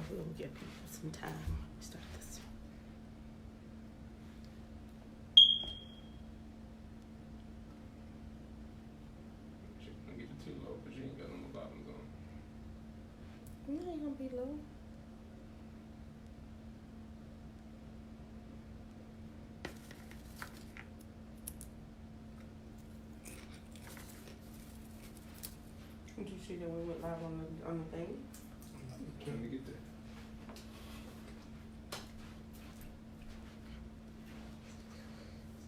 we'll give people some time. Start this. Don't get it too low, but you ain't got no bottoms on. No, ain't gonna be low. Did you see that we went live on the thing? I'm trying to get there.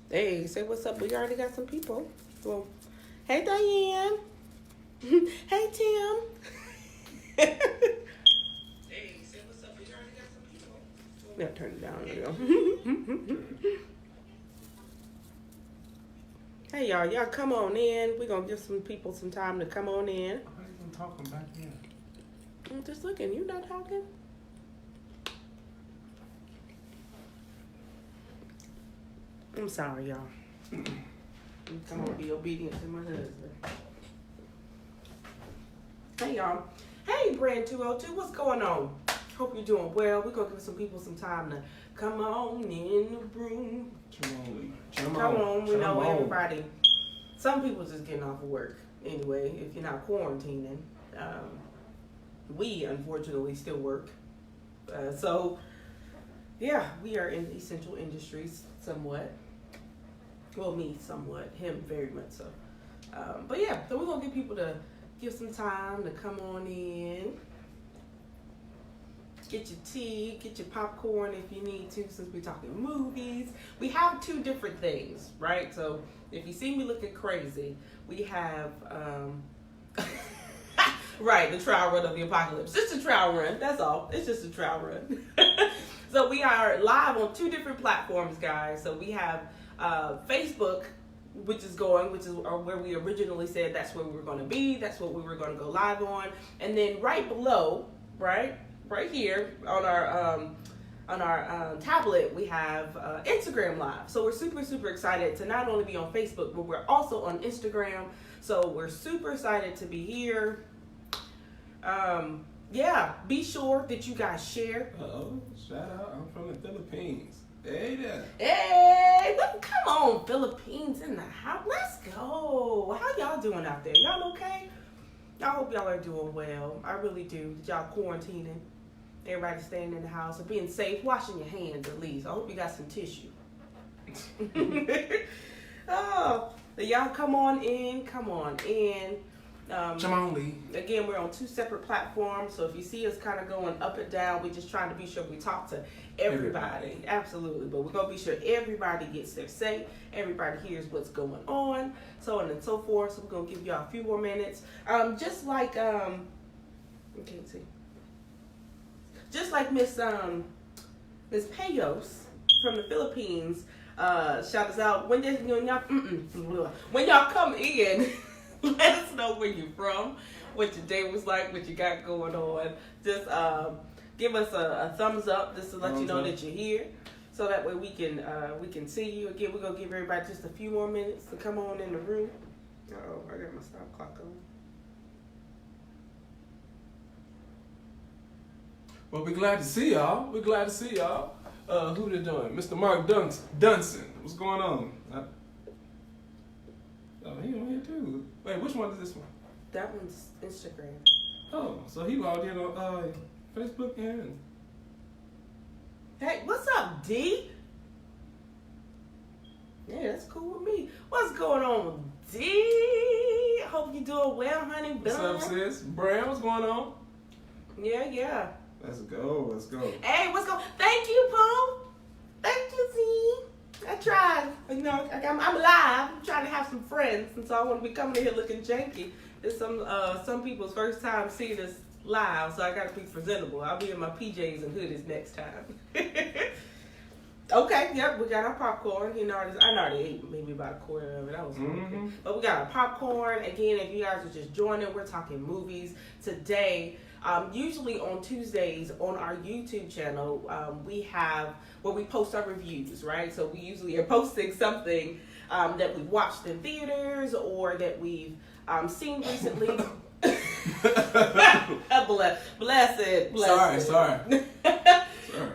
Hey, say what's up. We already got some people. Well, hey Diane. Hey Tim. Hey, say what's up. We already got some people. Yeah, turn it down. There we go. Hey y'all come on in. We're gonna give some people some time to come on in. Why are you talking back in? I'm just looking. You not talking? I'm sorry, y'all. I'm gonna be obedient to my husband. Hey y'all. Hey Brand 202, what's going on? Hope you're doing well. We're gonna give some people some time to come on in the room. Come on. We know everybody. Some people just getting off of work anyway. If you're not quarantining, we unfortunately still work. So yeah, we are in essential industries somewhat. Well, me somewhat, him very much so. But yeah, so we're gonna get people to give some time to come on in. Get your tea, get your popcorn if you need to, since we're talking movies. We have two different things, right? So if you see me looking crazy, we have, right, the trial run of the apocalypse. Just a trial run, that's all. It's just a trial run. So we are live on two different platforms, guys. So we have Facebook, which is where we originally said that's where we were going to be. That's what we were going to go live on. And then right below, right here on our tablet, we have Instagram Live. So we're super excited to not only be on Facebook, but we're also on Instagram. So we're super excited to be here. Yeah, be sure that you guys share. Shout out, I'm from the Philippines. Hey there. Hey, come on, Philippines in the house. Let's go. How y'all doing out there? Y'all okay? I hope y'all are doing well. I really do. Y'all quarantining. Everybody staying in the house and being safe, washing your hands at least. I hope you got some tissue. Oh, y'all come on in. Again, we're on two separate platforms, so if you see us kind of going up and down, we're just trying to be sure we talk to everybody. Absolutely, but we're going to be sure everybody gets their say, everybody hears what's going on, so on and so forth. So we're going to give y'all a few more minutes. Just like, you can't see. Just like Miss Payos from the Philippines, shout us out. When y'all come in, let us know where you're from, what your day was like, what you got going on. Just give us a thumbs up just to let you know that you're here, so that way we can see you. Again, we're gonna give everybody just a few more minutes to come on in the room. Uh-oh, I got my stop clock on. Well, we're glad to see y'all. Who they doing? Mr. Mark Dunson. What's going on? Oh, he on here too. Wait, which one is this one? That one's Instagram. Oh, so he logged in on Facebook and... Hey, what's up, D? Yeah, that's cool with me. What's going on, D? Hope you're doing well, honey. What's up, sis? Brand, what's going on? Yeah. Let's go. Hey, what's going? Thank you, Pooh. Thank you, Z. I tried. I'm alive. I'm trying to have some friends, and so I want to be coming in here looking janky. It's some people's first time seeing us live, so I got to be presentable. I'll be in my PJs and hoodies next time. Okay, yep, we got our popcorn. I already ate maybe about a quarter of it. I was hungry. But we got our popcorn. Again, if you guys are just joining, we're talking movies today. Usually on Tuesdays on our YouTube channel, we have where we post our reviews, right? So we usually are posting something that we watched in theaters or that we've seen recently. Blessed. Sorry.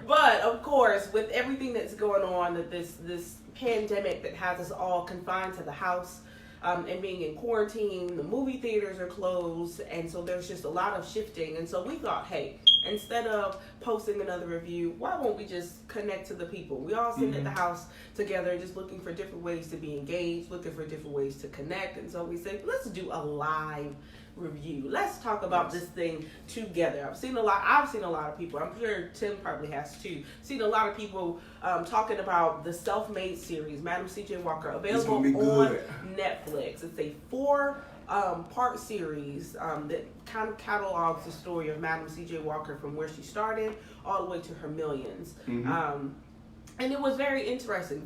But of course, with everything that's going on, this pandemic that has us all confined to the house, and being in quarantine, the movie theaters are closed, and so there's just a lot of shifting. And so we thought, hey, instead of posting another review, why won't we just connect to the people? We all sit at the house together, just looking for different ways to be engaged, looking for different ways to connect. And so we said, let's do a live review. Let's talk about this thing together. I've seen a lot of people, I'm sure Tim probably has too, seen a lot of people talking about the Self-Made series, Madam C.J. Walker, available on Netflix. It's a 4-part series that kind of catalogs the story of Madam C.J. Walker from where she started all the way to her millions. And it was very interesting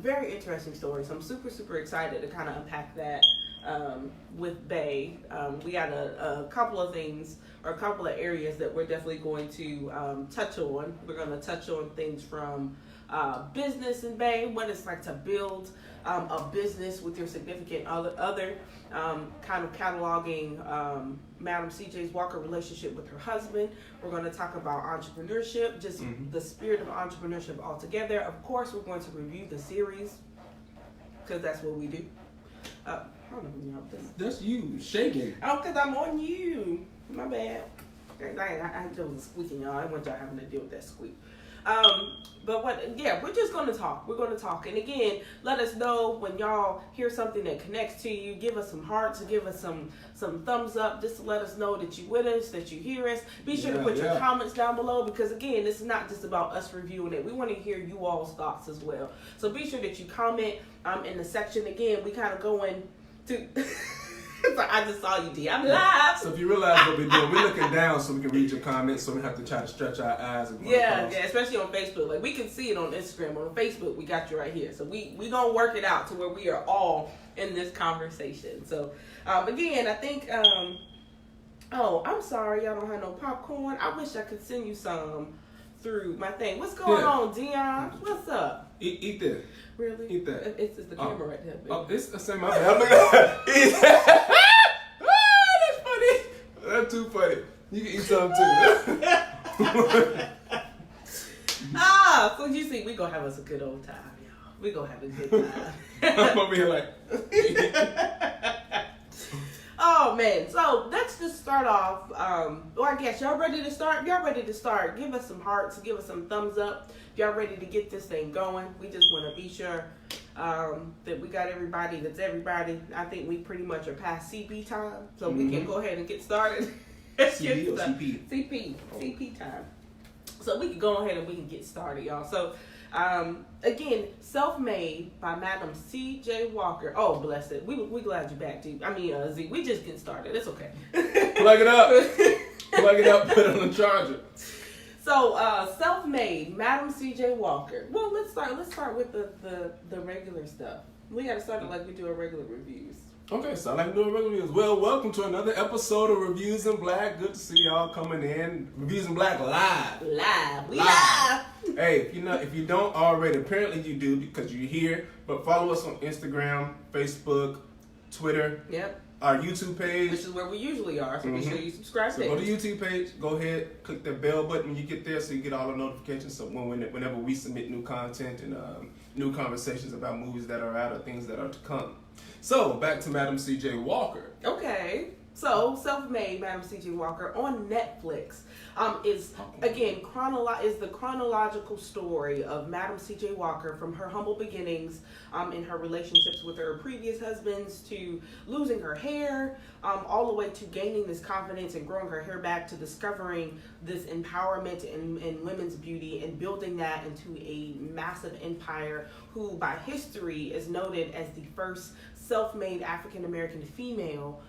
story. So I'm super excited to kind of unpack that with Bay. We got a couple of things, or a couple of areas that we're definitely going to touch on. We're going to touch on things from business in Bay, what it's like to build a business with your significant other, kind of cataloging Madam C.J. Walker relationship with her husband. We're going to talk about entrepreneurship, just the spirit of entrepreneurship altogether. Of course, we're going to review the series, because that's what we do. I don't know who this. That's you shaking. Oh, because I'm on you. My bad. I there was a squeaking, y'all. I want y'all having to deal with that squeak. But we're just going to talk. We're going to talk. And again, let us know when y'all hear something that connects to you. Give us some hearts, give us some thumbs up, just to let us know that you with us, that you hear us. Be sure to put your comments down below, because again, this is not just about us reviewing it. We want to hear you all's thoughts as well. So be sure that you comment in the section. Again, we kind of going to... So I just saw you, D. I'm live. So if you realize what we're doing, we're looking down so we can read your comments, so we have to try to stretch our eyes. And yeah, especially on Facebook. Like, we can see it on Instagram. On Facebook, we got you right here. So we gonna work it out to where we are all in this conversation. So again, I think oh, I'm sorry y'all don't have no popcorn. I wish I could send you some through my thing. What's going on, Dion? What's up? Eat that. Really? Eat that. It's the camera right there. Baby. Oh, it's the same. That's funny. That's too funny. You can eat some too. So you see, we gonna have us a good old time, y'all. We gonna have a good time. I'm over here like. Oh man, so let's just start off. Well, I guess y'all ready to start? Y'all ready to start? Give us some hearts, give us some thumbs up. If y'all ready to get this thing going, we just want to be sure that we got everybody that's everybody. I think we pretty much are past CP time, so we can go ahead and get started. CP or CP? CP time. So we can go ahead and we can get started, y'all. So again, Self-Made by Madam C.J. Walker. Oh, bless it. We glad you're back, D. I mean, Z. We just getting started. It's okay. Plug it up. Plug it up. Put it on the charger. So, Self-Made, Madam C.J. Walker. Well, let's start with the regular stuff. We gotta start it like we do our regular reviews. Okay, so I like doing regular reviews. Well, welcome to another episode of Reviews in Black. Good to see y'all coming in. Reviews in Black live. Live. Hey, if you don't already, apparently you do because you're here. But follow us on Instagram, Facebook, Twitter. Yep. Our YouTube page. Which is where we usually are, so be sure you subscribe. So go to the YouTube page, go ahead, click the bell button when you get there so you get all the notifications. So whenever we submit new content and new conversations about movies that are out or things that are to come. So back to Madam C.J. Walker. Okay. So Self-Made, Madam C.J. Walker on Netflix is again the chronological story of Madam C.J. Walker from her humble beginnings in her relationships with her previous husbands to losing her hair, all the way to gaining this confidence and growing her hair back to discovering this empowerment in women's beauty and building that into a massive empire who by history is noted as the first self-made African American female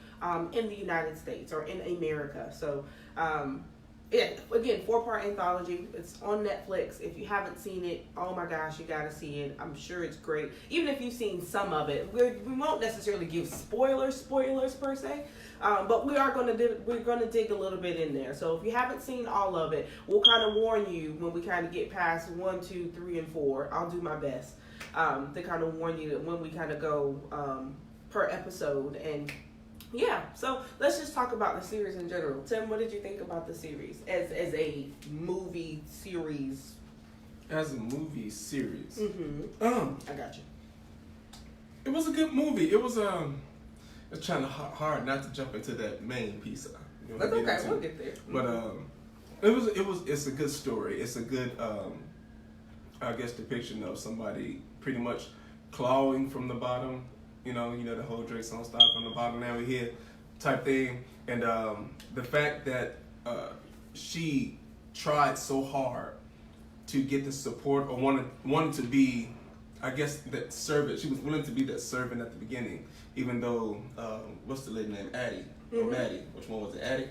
in the United States or in America. So, again, 4-part anthology. It's on Netflix. If you haven't seen it, oh my gosh, you gotta see it. I'm sure it's great. Even if you've seen some of it, we won't necessarily give spoilers per se, but we're gonna dig a little bit in there. So if you haven't seen all of it, we'll kind of warn you when we kind of get past 1, 2, 3, and 4. I'll do my best to kind of warn you that when we kind of go per episode and Yeah, so let's just talk about the series in general. Tim, what did you think about the series as a movie series? As a movie series, I got you. it was a good movie. It was it's trying to hard not to jump into that main piece. That's okay. We'll get there. But it's a good story. It's a good I guess depiction of somebody pretty much clawing from the bottom. You know the whole Drake song "Start from the bottom, now we're here" type thing, and the fact that she tried so hard to get the support or wanted to be, I guess, that servant. She was willing to be that servant at the beginning, even though what's the lady name? Addie or Maddie? Which one was it? Addie.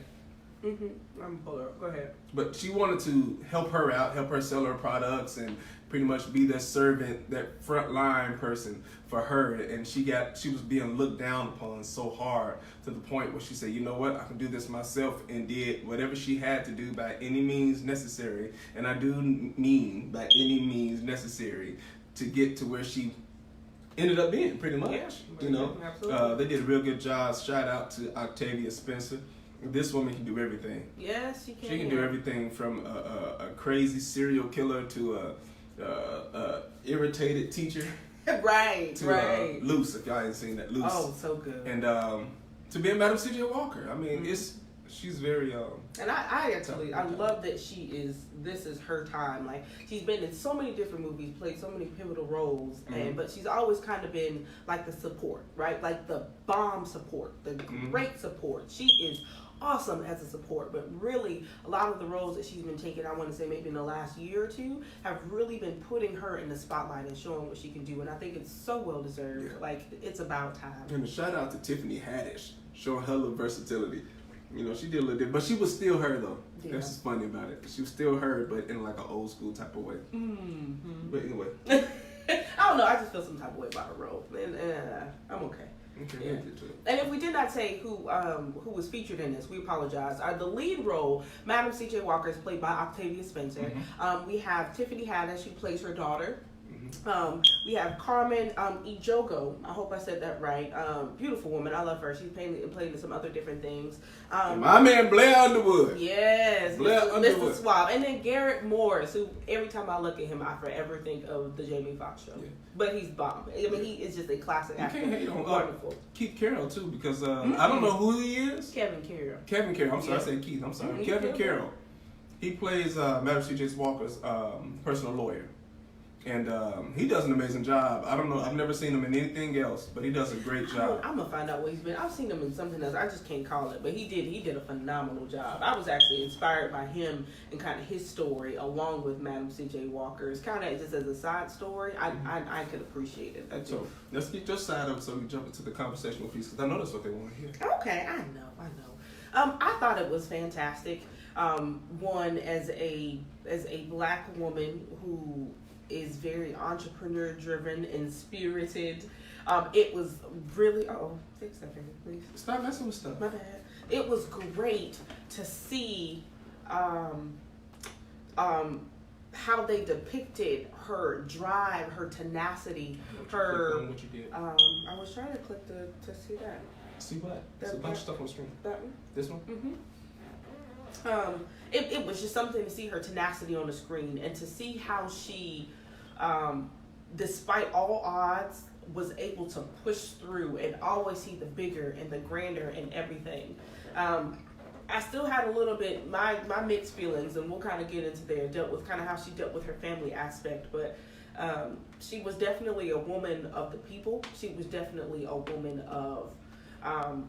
I'm gonna pull her up. Go ahead. But she wanted to help her out, help her sell her products, and pretty much be that servant, that front line person for her. And she was being looked down upon so hard to the point where she said, you know what, I can do this myself, and did whatever she had to do by any means necessary. And I do mean by any means necessary to get to where she ended up being, pretty much. Yeah, absolutely. They did a real good job. Shout out to Octavia Spencer. This woman can do everything. Yes, she can. She can do everything from a crazy serial killer to a irritated teacher. Right, to, right. Loose, if y'all ain't seen that. Loose. Oh, so good. And to be a Madam C.J. Walker. I mean, she's very. And I love that this is her time. Like, she's been in so many different movies, played so many pivotal roles, but she's always kind of been like the support, right? Like the bomb support, the great support. She is awesome as a support, but really a lot of the roles that she's been taking, I want to say maybe in the last year or two, have really been putting her in the spotlight and showing what she can do, and I think it's so well deserved. Yeah. Like, it's about time. And a shout out to Tiffany Haddish, showing her little versatility. She did a little bit, but she was still her though. Yeah. That's what's funny about it. She was still her, but in like an old school type of way. But anyway, I don't know. I just feel some type of way about her role, and I'm okay. Okay, yeah. And if we did not say who was featured in this, we apologize. The lead role, Madam C.J. Walker, is played by Octavia Spencer. We have Tiffany Haddish, who plays her daughter. We have Carmen Ejogo. I hope I said that right. Beautiful woman. I love her. She's played in some other different things. My man Blair Underwood. Yes, Blair Underwood. Mr. Suave. And then Garrett Morris, who every time I look at him, I forever think of the Jamie Foxx show. Yeah. But he's bomb. I mean, he is just a classic actor. You can't hate on wonderful. Keith Carroll too, because I don't know who he is. Kevin Carroll. I'm sorry, I said Keith. I'm sorry. Kevin Carroll. He plays Madam C.J. Walker's personal lawyer. And he does an amazing job. I don't know. I've never seen him in anything else, but he does a great job. I'm gonna find out what he's been. I've seen him in something else. I just can't call it, but he did a phenomenal job. I was actually inspired by him and kind of his story, along with Madam C.J. Walker's, kind of just as a side story. I could appreciate it. So let's get your side up so we can jump into the conversational piece, because I know that's what they want to hear. Okay, I know. I thought it was fantastic. One, as a black woman who is very entrepreneur driven and spirited. It was really take a second, please. Stop messing with stuff. My bad. It was great to see how they depicted her drive, her tenacity, her. What you did. I was trying to click to see that. See what? There's a bunch of stuff on the screen. That one. This one. It was just something to see her tenacity on the screen and to see how she, despite all odds, was able to push through and always see the bigger and the grander and everything. I still had a little bit, my mixed feelings, and we'll kind of get into there, dealt with kind of how she dealt with her family aspect, but she was definitely a woman of the people. She was definitely a woman of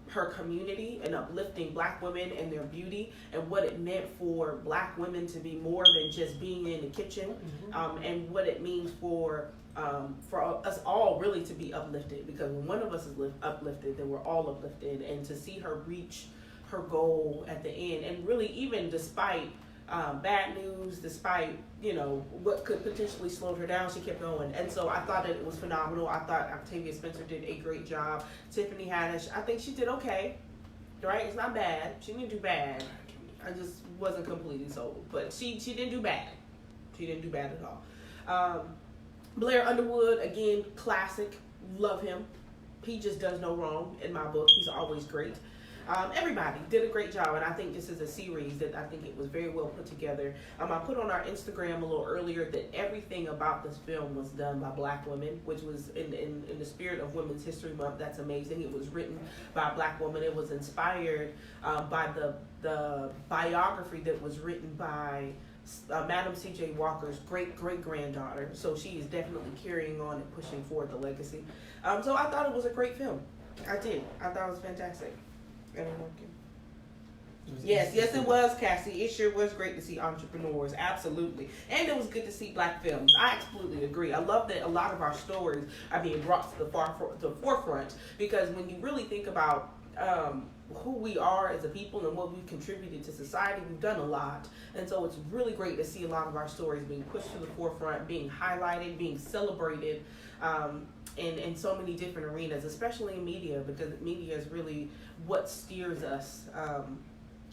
her community and uplifting black women and their beauty and what it meant for black women to be more than just being in the kitchen, and what it means for us all really to be uplifted, because when one of us is uplifted, then we're all uplifted. And to see her reach her goal at the end, and really even despite bad news, despite what could potentially slow her down, she kept going. And so I thought that it was phenomenal. I thought Octavia Spencer did a great job. Tiffany Haddish, I think she did okay, right? It's not bad. She didn't do bad. I just wasn't completely sold, but she didn't do bad. She didn't do bad at all. Blair Underwood, again, classic. Love him. He just does no wrong in my book. He's always great. Everybody did a great job, and I think this is a series that I think it was very well put together. I put on our Instagram a little earlier that everything about this film was done by Black women, which was in the spirit of Women's History Month. That's amazing. It was written by a Black woman. It was inspired by the biography that was written by Madam C.J. Walker's great-great-granddaughter. So she is definitely carrying on and pushing forward the legacy. So I thought it was a great film. I did. I thought it was fantastic. Yes, it was, Cassie. It sure was great to see entrepreneurs, absolutely. And it was good to see Black films. I absolutely agree. I love that a lot of our stories are being brought to the forefront, because when you really think about who we are as a people and what we've contributed to society, we've done a lot. And so it's really great to see a lot of our stories being pushed to the forefront, being highlighted, being celebrated in so many different arenas, especially in media, because media is really what steers us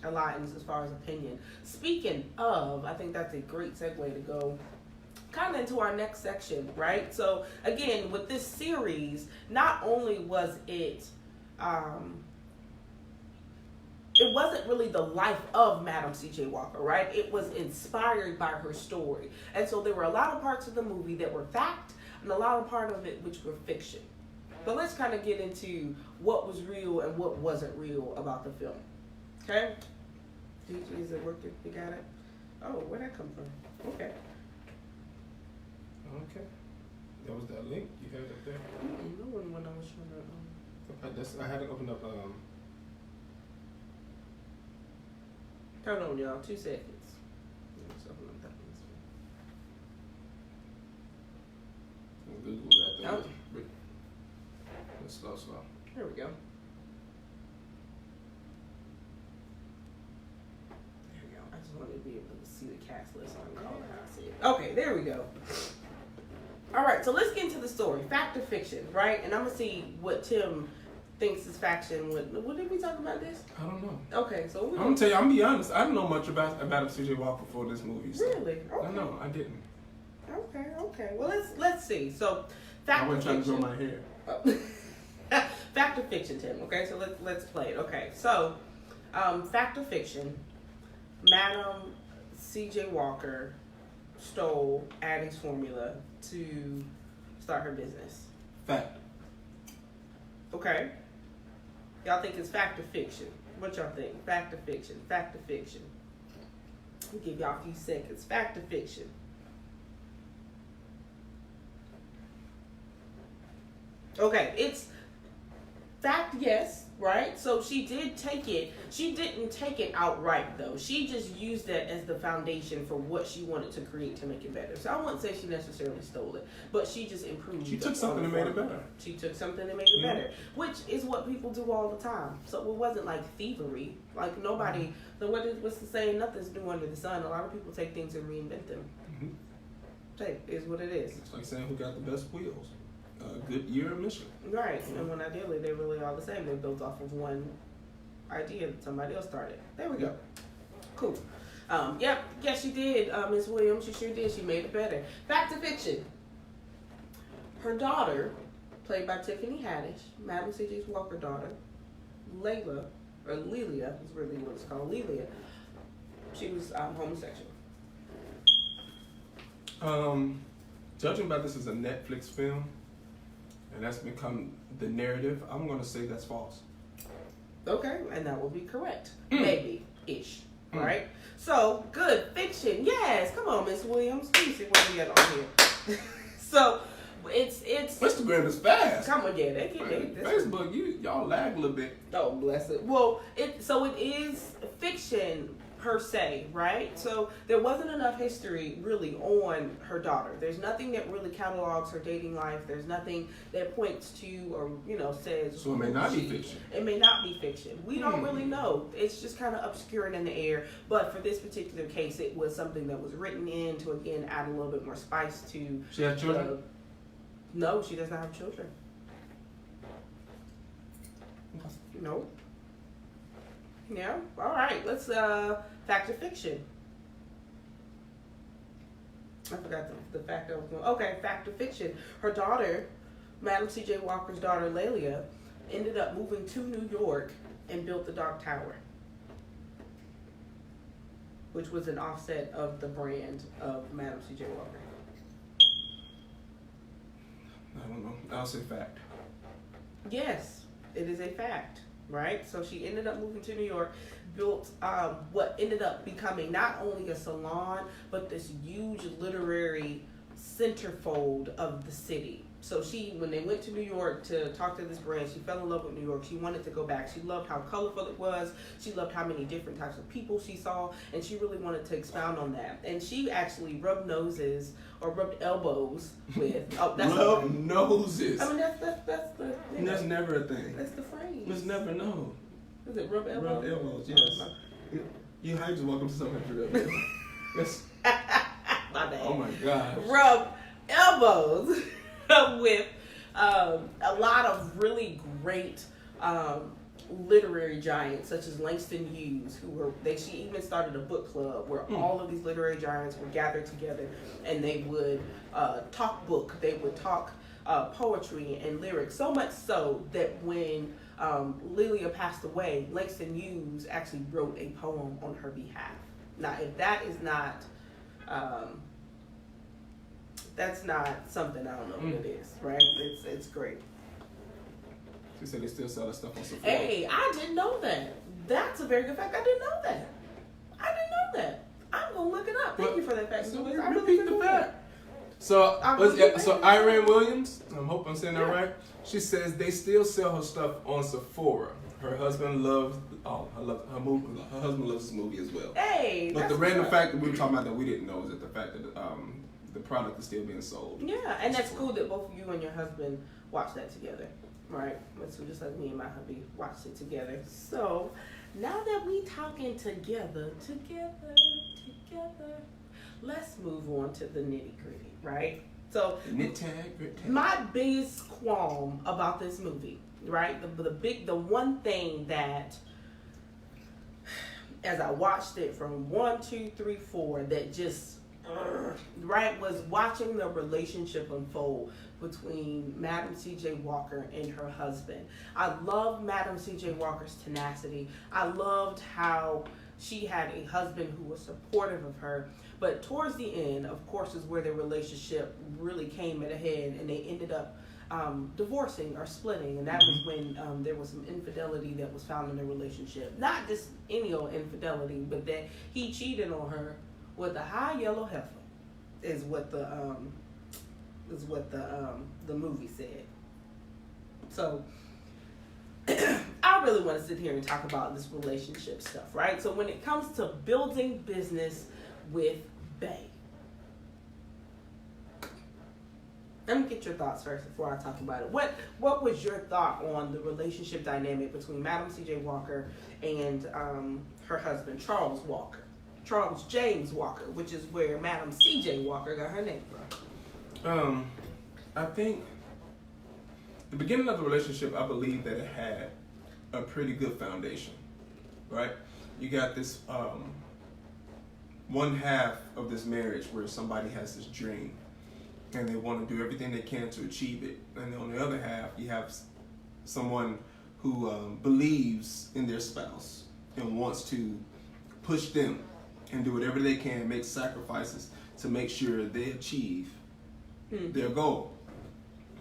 a lot as far as opinion. Speaking of, I think that's a great segue to go kind of into our next section, right? So again, with this series, not only was it wasn't really the life of Madam C.J. Walker, right? It was inspired by her story. And so there were a lot of parts of the movie that were fact and a lot of part of it which were fiction. But let's kind of get into what was real and what wasn't real about the film. Okay? Gigi, is it working? You got it? Oh, where'd that come from? Okay. Okay. That was that link you had up there. No one when I was trying to. I had it open up. Hold on, y'all. 2 seconds. Google that. Oh. Let's slow. There we go. There we go. I just wanted to be able to see the cast list on color how I see it. Okay, there we go. All right, so let's get into the story. Fact or fiction, right? And I'm going to see what Tim thinks is faction. What did we talk about this? I don't know. Okay, so I'm gonna tell you. I'm gonna be honest. I don't know much about C.J. Walker before this movie. So. Really? Okay. No, I didn't. Okay. Well, let's see. So, fact I wasn't trying to grow my hair. Oh. Fact or fiction, Tim. Okay, so let's play it. Okay, so fact or fiction. Madam C.J. Walker stole Addie's formula to start her business. Fact. Okay. Y'all think it's fact or fiction? What y'all think? Fact or fiction? Fact or fiction? I'll give y'all a few seconds. Fact or fiction? Okay, it's fact, yes, right? So she did take it. She didn't take it outright, though. She just used that as the foundation for what she wanted to create to make it better. So I wouldn't say she necessarily stole it, but she just improved. She took something and made it better. She took something and made it better, which is what people do all the time. So it wasn't like thievery. Like nobody, what's the saying? Nothing's new under the sun. A lot of people take things and reinvent them. Hey, is what it is. It's like saying who got the best wheels. Goodyear or Michelin. Right, and when ideally they're really all the same. They're built off of one idea that somebody else started. There we go. Cool. Yep, yes, she did, Ms. Williams. She sure did. She made it better. Back to fiction. Her daughter, played by Tiffany Haddish, Madam C.J. Walker's daughter, Layla, or Lelia, is really what it's called, Lelia. She was homosexual. Judging by this as a Netflix film, and that's become the narrative, I'm going to say that's false. Okay, and that will be correct. Maybe-ish, right? So, good. Fiction, yes. Come on, Miss Williams. Let me see what we got on here. So, it's... Instagram is fast. Come on, yeah. They Facebook, y'all lag a little bit. Oh, bless it. Well, it is fiction per se, right? So there wasn't enough history really on her daughter. There's nothing that really catalogs her dating life. There's nothing that points to or says. So it may not be fiction. It may not be fiction. We don't really know. It's just kind of obscure and in the air. But for this particular case, it was something that was written in to again add a little bit more spice to. She had children? No, she does not have children. No. Yeah. All right. Let's fact or fiction. I forgot the fact I was going. Okay, fact or fiction. Her daughter Madam C.J. Walker's daughter, Lelia, ended up moving to New York and built the Dark Tower, which was an offset of the brand of Madam C.J. Walker. I don't know. I'll say fact. Yes, it is a fact, right? So she ended up moving to New York, built what ended up becoming not only a salon, but this huge literary centerfold of the city. So when they went to New York to talk to this brand, she fell in love with New York. She wanted to go back. She loved how colorful it was. She loved how many different types of people she saw, and she really wanted to expound on that. And she actually rubbed noses or rubbed elbows with. Oh, that's rub noses. I mean, that's the. That's never a thing. That's the phrase. Let's never know. Is it rub elbows? Rub elbows, yes. You hypes welcome to something for that. Yes. My bad. Oh my gosh. Rub elbows with a lot of really great literary giants such as Langston Hughes, she even started a book club where all of these literary giants would gather together and they would talk book, they would talk poetry and lyrics, so much so that when Lelia passed away, Langston Hughes actually wrote a poem on her behalf. Now, if that is not that's not something, I don't know what it is, right? It's great. She said they still sell that stuff on Sephora. Hey, I didn't know that. That's a very good fact. I didn't know that. I'm gonna look it up. Thank you for that fact. So I repeat the fact. So Irene Williams, I hope I'm saying that right. She says they still sell her stuff on Sephora. Her husband loves her husband loves this movie as well. Hey, but the random fact that we were talking about that we didn't know is that the fact that the product is still being sold. Yeah, and that's cool that both of you and your husband watched that together, right? So just like me and my hubby watched it together. So now that we talking together, let's move on to the nitty gritty, right? So my biggest qualm about this movie, right? The one thing that, as I watched it from 1, 2, 3, 4, that just right, was watching the relationship unfold between Madam C.J. Walker and her husband. I love Madam C.J. Walker's tenacity. I loved how she had a husband who was supportive of her. But towards the end, of course, is where their relationship really came at a head, and they ended up divorcing or splitting. And that was when there was some infidelity that was found in their relationship. Not just any old infidelity, but that he cheated on her with a high yellow heifer, is what the movie said. So I really want to sit here and talk about this relationship stuff, right? So when it comes to building business with Bay, let me get your thoughts first before I talk about it. What was your thought on the relationship dynamic between Madam C.J. Walker and her husband, Charles James Walker, which is where Madam C.J. Walker got her name from? I think the beginning of the relationship, I believe that it had a pretty good foundation, right? You got this one half of this marriage where somebody has this dream and they want to do everything they can to achieve it. And on the other half, you have someone who believes in their spouse and wants to push them and do whatever they can, make sacrifices to make sure they achieve their goal.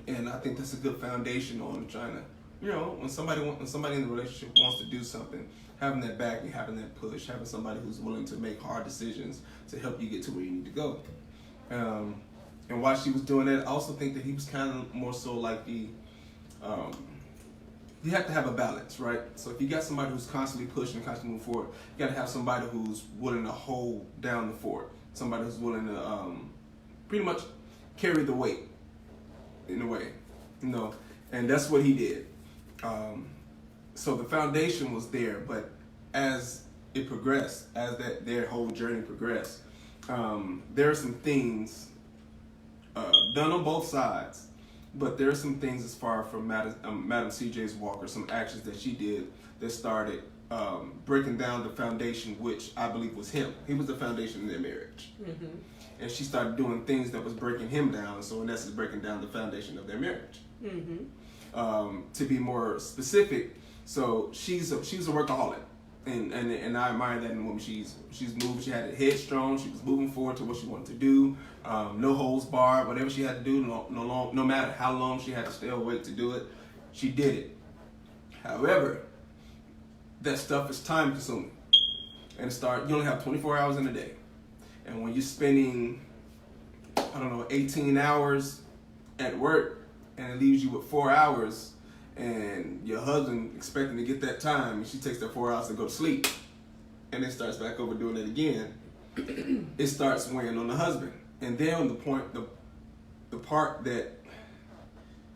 And I think that's a good foundation on trying to, when somebody in the relationship wants to do something, having that back and having that push, having somebody who's willing to make hard decisions to help you get to where you need to go. And while she was doing that, I also think that he was kind of more so like you have to have a balance, right? So if you got somebody who's constantly pushing, constantly moving forward, you got to have somebody who's willing to hold down the fort, somebody who's willing to pretty much carry the weight in a way, and that's what he did. So the foundation was there, but as it progressed, as their whole journey progressed, there are some things done on both sides, but there are some things as far from Madam C.J. Walker, some actions that she did that started breaking down the foundation, which I believe was him. He was the foundation in their marriage. Mm-hmm. And she started doing things that was breaking him down. So in essence, breaking down the foundation of their marriage. Mm-hmm. To be more specific, so she's a workaholic. And I admire that in a woman. She's moved. She had it headstrong. She was moving forward to what she wanted to do. No holds barred. Whatever she had to do, no matter how long she had to stay awake to do it, she did it. However, that stuff is time consuming, and you only have 24 hours in a day, and when you're spending, 18 hours at work, and it leaves you with 4 hours. And your husband expecting to get that time, and she takes that 4 hours to go to sleep, and then starts back over doing it again. It starts weighing on the husband, and then the part that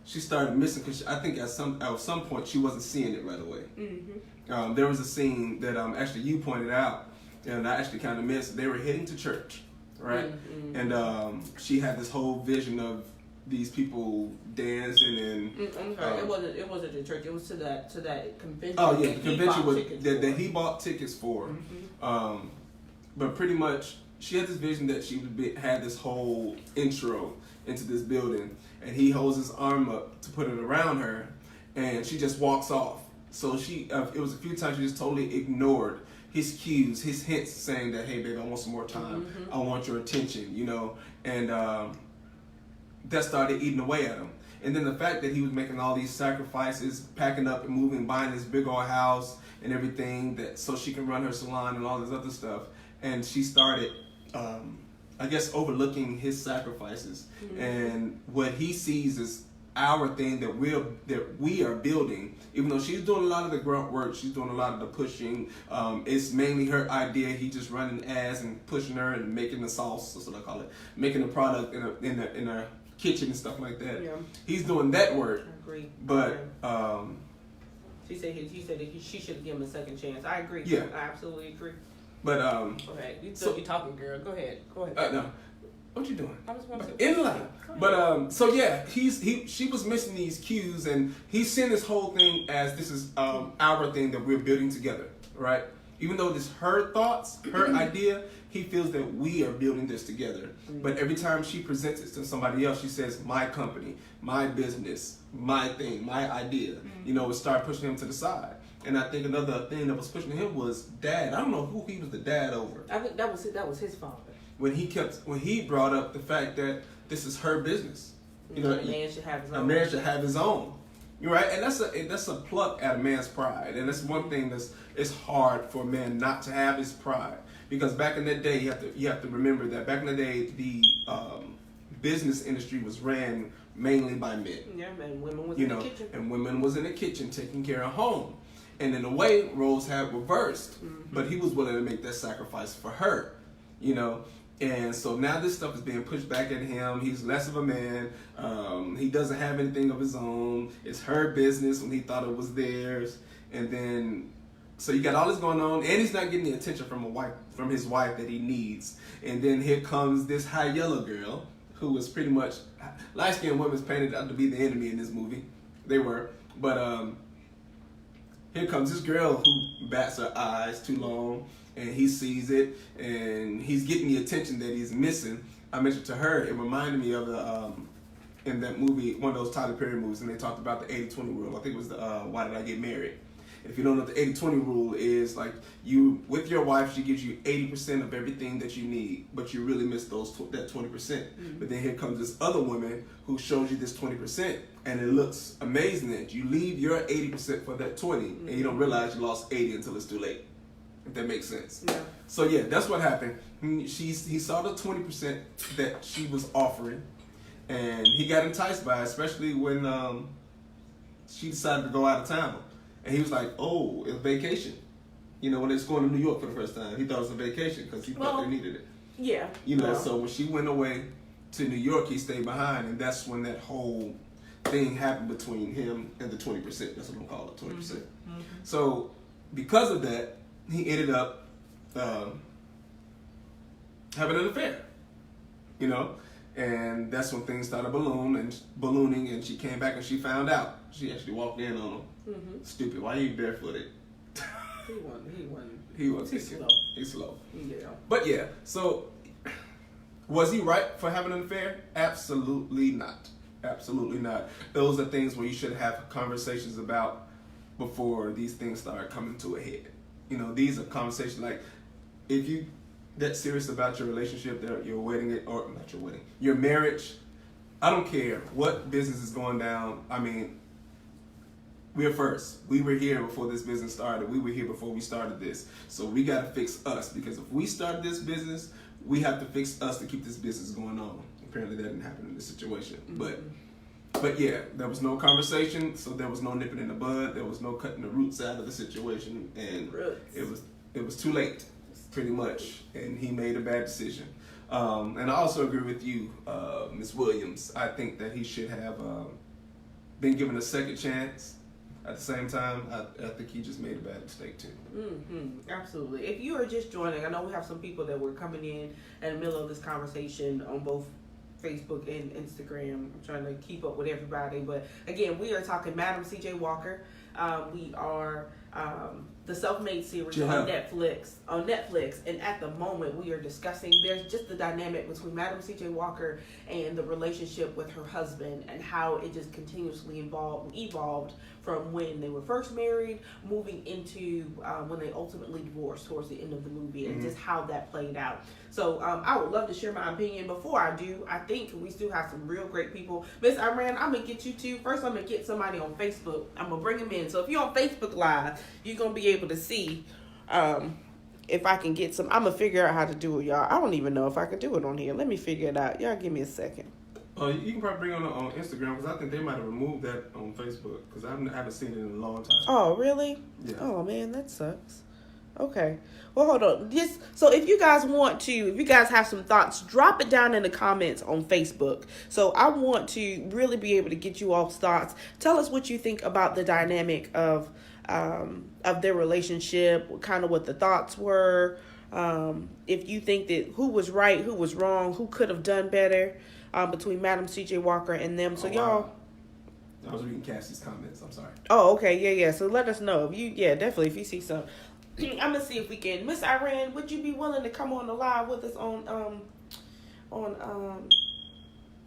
she started missing, because I think at some point she wasn't seeing it right away. Mm-hmm. There was a scene that actually you pointed out, and I actually kind of missed. They were heading to church, right? Mm-hmm. And she had this whole vision of these people dancing and I'm sorry, it wasn't the church. It was to that convention. Oh yeah, the convention was that he bought tickets for. Mm-hmm. But pretty much, she had this vision that she would had this whole intro into this building, and he holds his arm up to put it around her, and she just walks off. So she, it was a few times she just totally ignored his cues, his hints, saying that, hey babe, I want some more time. Mm-hmm. I want your attention, and. That started eating away at him. And then the fact that he was making all these sacrifices, packing up and moving, buying this big old house and everything so she can run her salon and all this other stuff. And she started, overlooking his sacrifices. Mm-hmm. And what he sees is our thing that we are building. Even though she's doing a lot of the grunt work, she's doing a lot of the pushing. It's mainly her idea. He just running ads and pushing her and making the sauce, that's what I call it, making the product in a kitchen and stuff like that. Yeah. He's doing that work. I agree. But she said she should give him a second chance. I agree. Yeah. I absolutely agree. But okay, you still be talking, girl. Go ahead. No. What you doing? I just want to in line. But so yeah, she was missing these cues, and he's seeing this whole thing as this is our thing that we're building together, right? Even though it's her thoughts, her idea, he feels that we are building this together. Mm-hmm. But every time she presents it to somebody else, she says, my company, my business, my thing, my idea. Mm-hmm. It started pushing him to the side. And I think another thing that was pushing him was dad. I don't know who he was the dad over. I think that was his father. When he brought up the fact that this is her business. A man should have his own. A man should have his own. You're right, and that's a pluck at a man's pride, and that's one thing it's hard for a man not to have his pride, because back in that day you have to remember that back in the day the business industry was ran mainly by men. Yeah, and women was in the kitchen. And women was in the kitchen taking care of home, and in a way roles had reversed, mm-hmm. but he was willing to make that sacrifice for her, And so now this stuff is being pushed back at him. He's less of a man. He doesn't have anything of his own. It's her business when he thought it was theirs. And then, so you got all this going on, and he's not getting the attention from his wife that he needs. And then here comes this high yellow girl, who was pretty much light-skinned women's painted out to be the enemy in this movie. They were, but here comes this girl who bats her eyes too long. And he sees it, and he's getting the attention that he's missing. I mentioned to her, it reminded me of the in that movie, one of those Tyler Perry movies, and they talked about the 80-20 rule. I think it was the Why Did I Get Married? If you don't know what the 80-20 rule is, like you with your wife, she gives you 80% of everything that you need, but you really miss that 20%. Mm-hmm. But then here comes this other woman who shows you this 20%, and it looks amazing that you leave your 80% for that 20, mm-hmm. and you don't realize you lost 80 until it's too late. If that makes sense. Yeah. So yeah, that's what happened. He saw the 20% that she was offering, and he got enticed by it, especially when she decided to go out of town. And he was like, "Oh, it's vacation." When they was going to New York for the first time, he thought it was a vacation because he thought they needed it. Yeah. So when she went away to New York, he stayed behind, and that's when that whole thing happened between him and the 20%. That's what I'm calling it, 20%. Mm-hmm. So because of that, he ended up having an affair, and that's when things started ballooning, and she came back and she found out. She actually walked in on him. Mm-hmm. Stupid, why are you barefooted? He was too slow. He's slow. Yeah. But yeah, so was he right for having an affair? Absolutely not. Absolutely not. Those are things where you should have conversations about before these things start coming to a head. You know, these are conversations like, if you that serious about your relationship, your wedding, or not your wedding, your marriage, I don't care what business is going down. I mean, we're first. We were here before this business started. We were here before we started this. So we got to fix us, because if we started this business, we have to fix us to keep this business going on. Apparently that didn't happen in this situation. Mm-hmm. But yeah, there was no conversation, so there was no nipping in the bud. There was no cutting the roots out of the situation, and it was too late, pretty much. And he made a bad decision. And I also agree with you, Ms. Williams. I think that he should have been given a second chance. At the same time, I think he just made a bad mistake too. Mm-hmm. Absolutely. If you are just joining, I know we have some people that were coming in the middle of this conversation on both Facebook and Instagram. I'm trying to keep up with everybody. But again, we are talking Madam C.J. Walker. We are the Self-Made series on Netflix. And at the moment, we are discussing, there's just the dynamic between Madam C.J. Walker and the relationship with her husband, and how it just continuously evolved from when they were first married, moving into when they ultimately divorced towards the end of the movie, and just how that played out. So I would love to share my opinion. Before I do, I think we still have some real great people. Miss Iran, I'm going to get you too. First, I'm going to get somebody on Facebook. I'm going to bring them in. So if you're on Facebook Live, you're going to be able to see if I can get some. I'm going to figure out how to do it, y'all. I don't even know if I can do it on here. Let me figure it out. Y'all give me a second. You can probably bring it on Instagram, because I think they might have removed that on Facebook, because I haven't seen it in a long time. Oh, really? Yeah. Oh, man, that sucks. Okay. Well, hold on. So if you guys have some thoughts, drop it down in the comments on Facebook. So I want to really be able to get you all's thoughts. Tell us what you think about the dynamic of their relationship, kind of what the thoughts were. If you think that who was right, who was wrong, who could have done better between Madam C.J. Walker and them. So y'all. I was reading Cassie's comments. I'm sorry. Oh, okay. Yeah. So let us know definitely if you see some. I'm gonna see if we can. Miss Iran, would you be willing to come on the live with us on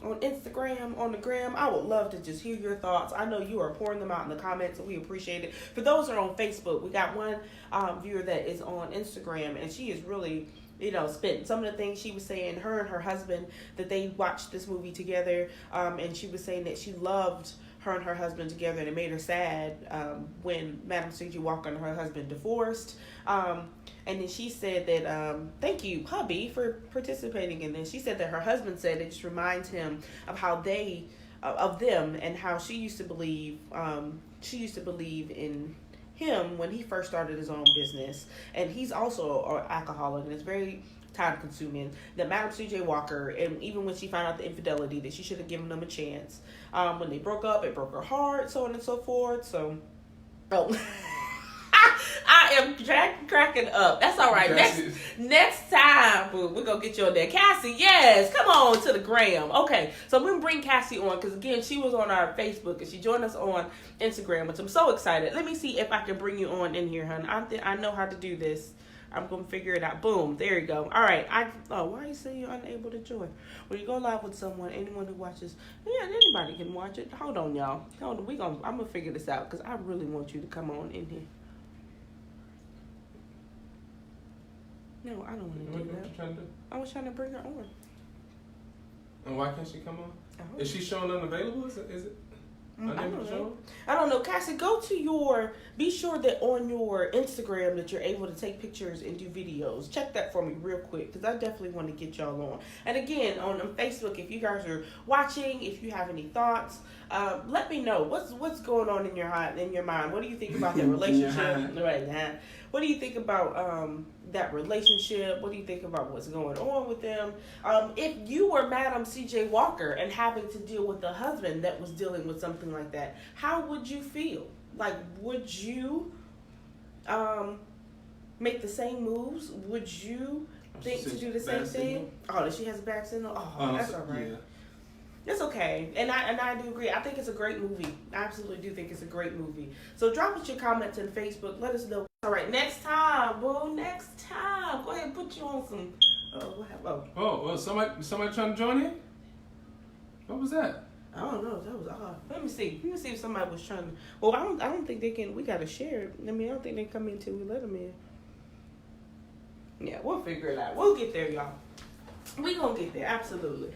Instagram, on the gram? I would love to just hear your thoughts. I know you are pouring them out in the comments, and we appreciate it. For those that are on Facebook, we got one viewer that is on Instagram, and she is really, spent some of the things she was saying, her and her husband, that they watched this movie together, and she was saying that she loved her and her husband together, and it made her sad when Madam C.J. Walker and her husband divorced. And then she said that, thank you, hubby, for participating in this. She said that her husband said it just reminds him of how of them, and how she used to believe in him when he first started his own business. And he's also an alcoholic, and it's very time consuming. That Madam C.J. Walker, and even when she found out the infidelity, that she should have given them a chance. When they broke up, it broke her heart, so on and so forth. So, I am cracking up. That's all right. Next time, boo, we're going to get you on there. Cassie, yes, come on to the gram. Okay, so we're going to bring Cassie on, because, again, she was on our Facebook, and she joined us on Instagram, which I'm so excited. Let me see if I can bring you on in here, hon. I know how to do this. I'm going to figure it out. Boom. There you go. All right. Why are you saying you're unable to join? When you go live with someone, anyone who watches, anybody can watch it. Hold on, y'all. I'm going to figure this out, because I really want you to come on in here. No, I don't want to do that. What you trying to do? I was trying to bring her on. And why can't she come on? Is she showing unavailable? Is it? I don't know. Cassie, be sure that on your Instagram that you're able to take pictures and do videos. Check that for me real quick, because I definitely want to get y'all on. And again, on Facebook, if you guys are watching, if you have any thoughts, let me know. What's going on in your mind? What do you think about that relationship right now? What do you think about that relationship? What do you think about what's going on with them? If you were Madam C.J. Walker and having to deal with a husband that was dealing with something like that, how would you feel? Like, would you make the same moves? Would you think to do the same thing? Oh, she has a back signal? Oh, that's all right. Yeah. It's okay. And I do agree. I think it's a great movie. I absolutely do think it's a great movie. So drop us your comments on Facebook. Let us know All right, next time, boo. Next time. Go ahead and put you on some. What happened? Well, somebody trying to join in? What was that? I don't know. That was odd. Let me see. Let me see if somebody was trying to. Well, I don't think they can. We gotta share it. I mean, I don't think they come in till we let them in. Yeah, we'll figure it out. We'll get there, y'all. We gonna get there. Absolutely.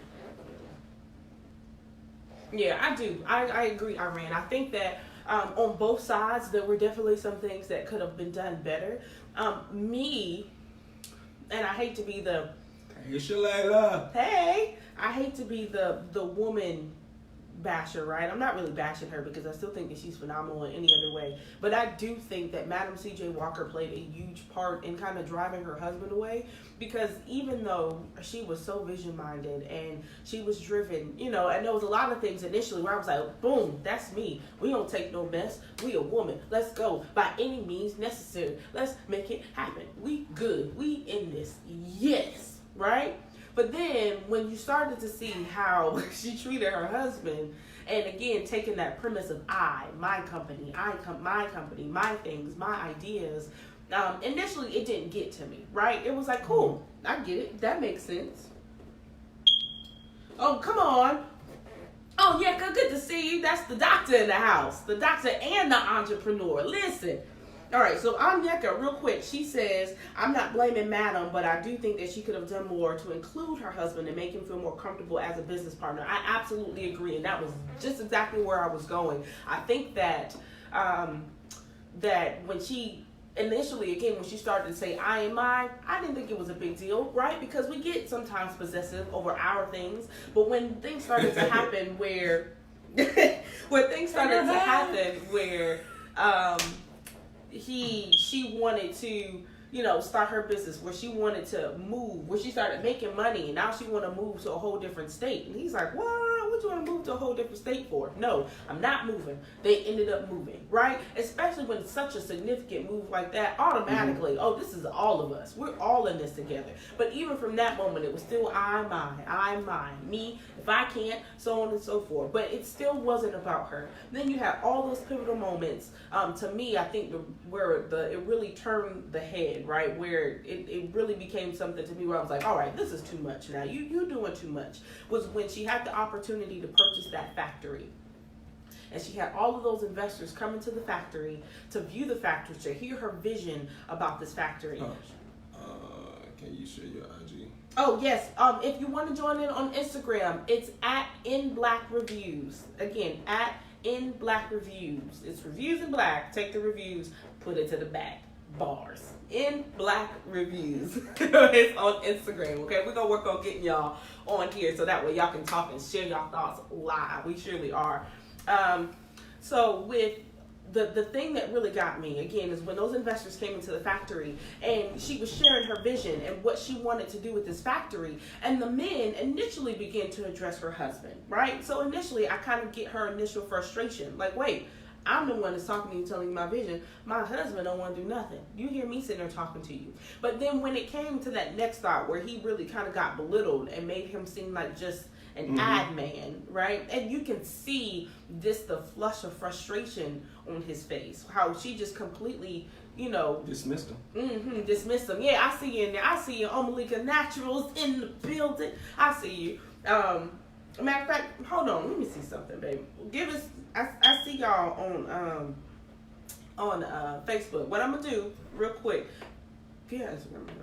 Yeah, I do. I agree, Iran. I think that on both sides there were definitely some things that could have been done better. And I hate to be the. Hey, Shalala. Hey, I hate to be the woman basher, right? I'm not really bashing her because I still think that she's phenomenal in any other way. But I do think that Madam C.J. Walker played a huge part in kind of driving her husband away, because even though she was so vision-minded and she was driven, and there was a lot of things initially where I was like, boom, that's me. We don't take no mess. We a woman. Let's go. By any means necessary. Let's make it happen. We good. We in this. Yes. Right? But then when you started to see how she treated her husband, and again, taking that premise of my company, my company, my things, my ideas, initially it didn't get to me, right? It was like, cool, I get it. That makes sense. Oh, come on. Oh, yeah, good to see you. That's the doctor in the house. The doctor and the entrepreneur. Listen. All right, so Anyeka, real quick, she says, I'm not blaming Madam, but I do think that she could have done more to include her husband and make him feel more comfortable as a business partner. I absolutely agree, and that was just exactly where I was going. I think that that when she initially, again, when she started to say, I am mine, I didn't think it was a big deal, right? Because we get sometimes possessive over our things, but when things started to happen where she wanted to, start her business, where she wanted to move, where she started making money, and now she want to move to a whole different state. And he's like, what you want to move to a whole different state for? No, I'm not moving. They ended up moving, right? Especially when it's such a significant move like that, automatically, this is all of us. We're all in this together. But even from that moment, it was still I'm mine, me, if I can't, so on and so forth. But it still wasn't about her. Then you have all those pivotal moments. To me, I think where it really turned the head, right? Where it really became something to me where I was like, all right, this is too much now. You doing too much. Was when she had the opportunity to purchase that factory. And she had all of those investors come into the factory to view the factory, to hear her vision about this factory. Can you share your IG? Oh, yes. If you want to join in on Instagram, it's @InBlackReviews. Again, @InBlackReviews. It's reviews in black. Take the reviews, put it to the back. Bars. In Black Reviews. It's on Instagram, okay? We're going to work on getting y'all on here so that way y'all can talk and share y'all thoughts live. We surely are. So with the thing that really got me, again, is when those investors came into the factory and she was sharing her vision and what she wanted to do with this factory, and the men initially began to address her husband, right? So initially, I kind of get her initial frustration. Like, wait, I'm the one that's talking to you, telling you my vision. My husband don't want to do nothing. You hear me sitting there talking to you. But then when it came to that next thought where he really kind of got belittled and made him seem like just an ad man, right? And you can see the flush of frustration on his face. How she just completely, dismissed him. Dismissed him. Yeah, I see you in there. I see you, Omalika Naturals in the building. I see you. Matter of fact, hold on. Let me see something, baby. Give us. I see y'all on Facebook. What I'm gonna do, real quick. Yeah,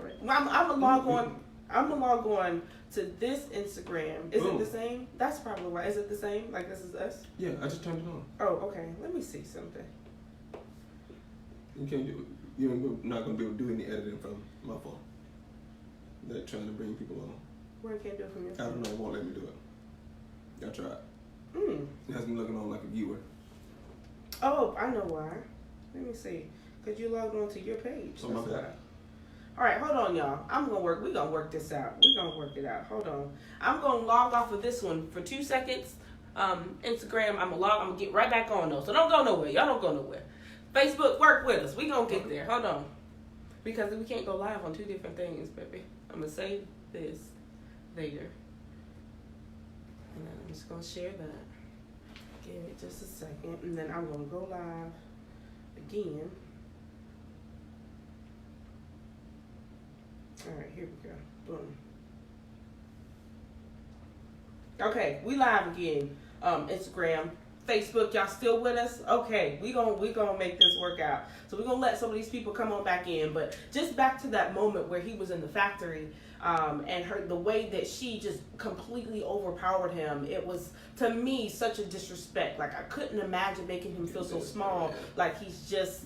right. I'm gonna log on. I'm gonna log on to this Instagram. Is it the same? That's probably right. Is it the same? Like this is us? Yeah, I just turned it on. Oh, okay. Let me see something. You can't do. You're not gonna be able to do any editing from my phone. They're trying to bring people on. Where I can't do it from your phone? I don't know. It won't let me do it. I tried. It has me looking on like a viewer. Oh, I know why. Let me see. Because you logged on to your page. Oh, my bad. All right, hold on, y'all. We're going to work this out. We're going to work it out. Hold on. I'm going to log off of this one for 2 seconds. Instagram, I'm going to get right back on, though. So don't go nowhere. Y'all don't go nowhere. Facebook, work with us. We're going to get there. Hold on. Because we can't go live on 2 different things, baby. I'm going to save this later. And then I'm just going to share that. Give it just a second. And then I'm going to go live again. All right, here we go. Boom. Okay, we live again. Instagram, Facebook, y'all still with us? Okay, we gonna make this work out. So we're gonna let some of these people come on back in. But just back to that moment where he was in the factory, and the way that she just completely overpowered him. It was, to me, such a disrespect. Like, I couldn't imagine making him feel so small, like he's just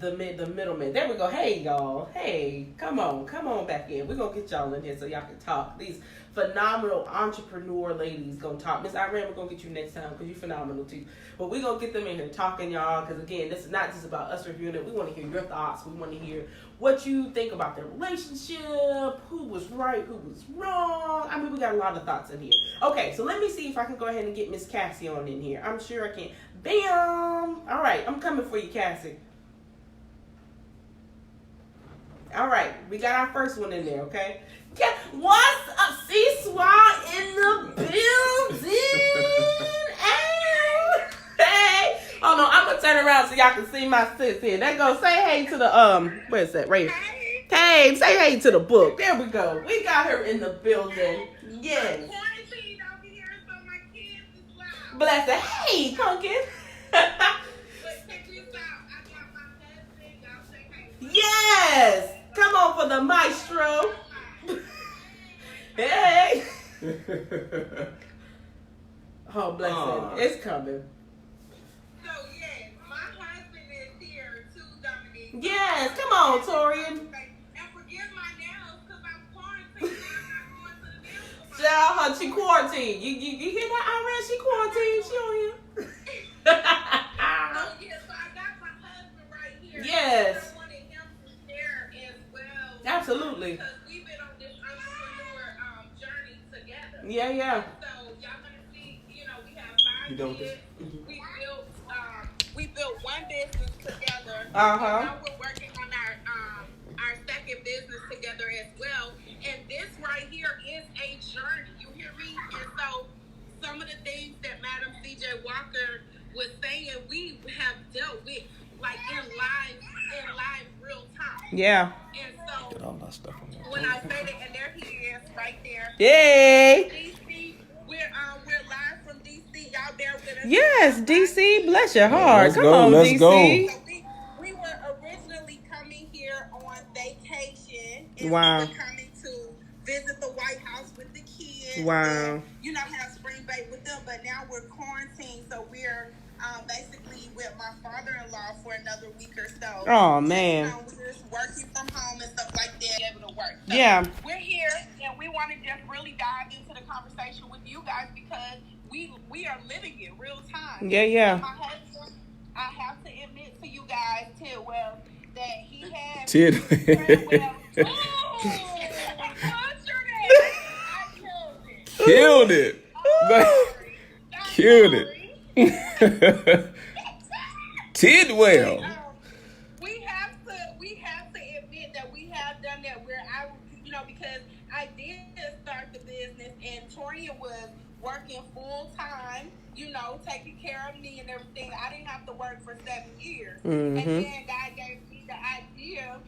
the middleman. There we go. Hey, y'all. Hey, come on back in. We're gonna get y'all in here so y'all can talk. These phenomenal entrepreneur ladies gonna talk. Miss Iran, we're gonna get you next time because you're phenomenal too. But we're gonna get them in here talking, y'all, because again, this is not just about us reviewing it. We want to hear your thoughts. We want to hear what you think about their relationship, who was right, who was wrong. I mean, we got a lot of thoughts in here. Okay, so let me see if I can go ahead and get Miss Cassie on in here. I'm sure I can. Bam! All right, I'm coming for you, Cassie. All right, we got our first one in there, okay? Yeah, what's up, C-Swat in the building? Hey! Hold on, I'm gonna turn around so y'all can see my sis here. There go, say hey to the, where is that, right? Hey, say hey to the book. There we go. We got her in the building. Yes. Bless her. Hey, pumpkin. Yes. Come on for the maestro. Hey. Oh, bless him. It's coming. So, yes, my husband is here too, Dominique. Yes. Come on, Torian. And forgive my nails because I'm quarantined. I'm not going to the nails. Child, she quarantined. You hear that, Iran? She quarantined. She on here. So, yes, so I got my husband right here. Yes. I wanted him to share as well. Absolutely. Because we've been on this entrepreneur journey together. Yeah. So y'all gonna see, we have You 5 done with kids. this? We built one business together. Uh-huh. Now we're working on our second business together as well. And this right here is a journey. You hear me? And so some of the things that Madam CJ Walker was saying, we have dealt with like in live real time. Yeah. And so Get all that stuff on there. when I say that, and there he is right there. Yay. DC, we're live from DC. Y'all bear with us. Yes, DC. Bless your heart. Let's Come go, on, let's DC. go. So we were originally coming here on vacation. And Wow. We were coming to visit the White House with the kids. Wow. And, have spring break with them. But now we're quarantined, so we're basically with my father-in-law for another week or so. Oh, man. We're just working from home and stuff like that, able to work. So Yeah. we're here, and we want to just really dive into the conversation with you guys because we are living it real time. Yeah. My husband, I have to admit to you guys, Tidwell, that he has Tidwell. Killed Killed it. Oh, Killed it. Tidwell. We have to admit that we have done that where because I did start the business and Torian was working full time, taking care of me and everything. I didn't have to work for 7 years. Mm-hmm. And then God gave me the idea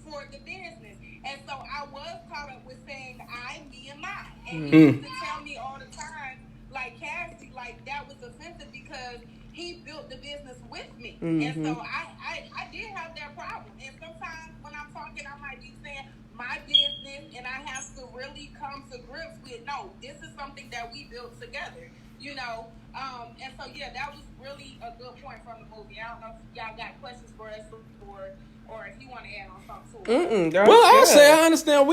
for the business. And so I was caught up with saying I, me, and mine. And he used to tell me all the time, like Cassie, like that was offensive because he built the business with me. Mm-hmm. And so I did have that problem. And sometimes when I'm talking, I might be saying my business, and I have to really come to grips with, no, this is something that we built together, And so, yeah, that was really a good point from the movie. I don't know if y'all got questions for us or if you want to add on something to it. Well, I say I understand.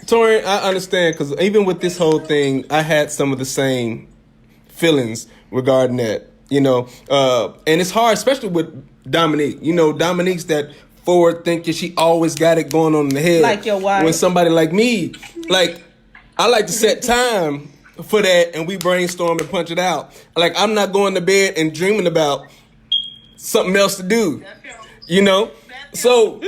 Tori, I understand because even with this whole thing, I had some of the same feelings regarding that. And it's hard, especially with Dominique. Dominique's that forward thinking. She always got it going on in the head. Like your wife. When somebody like me, I like to set time for that, and we brainstorm and punch it out. Like I'm not going to bed and dreaming about something else to do. So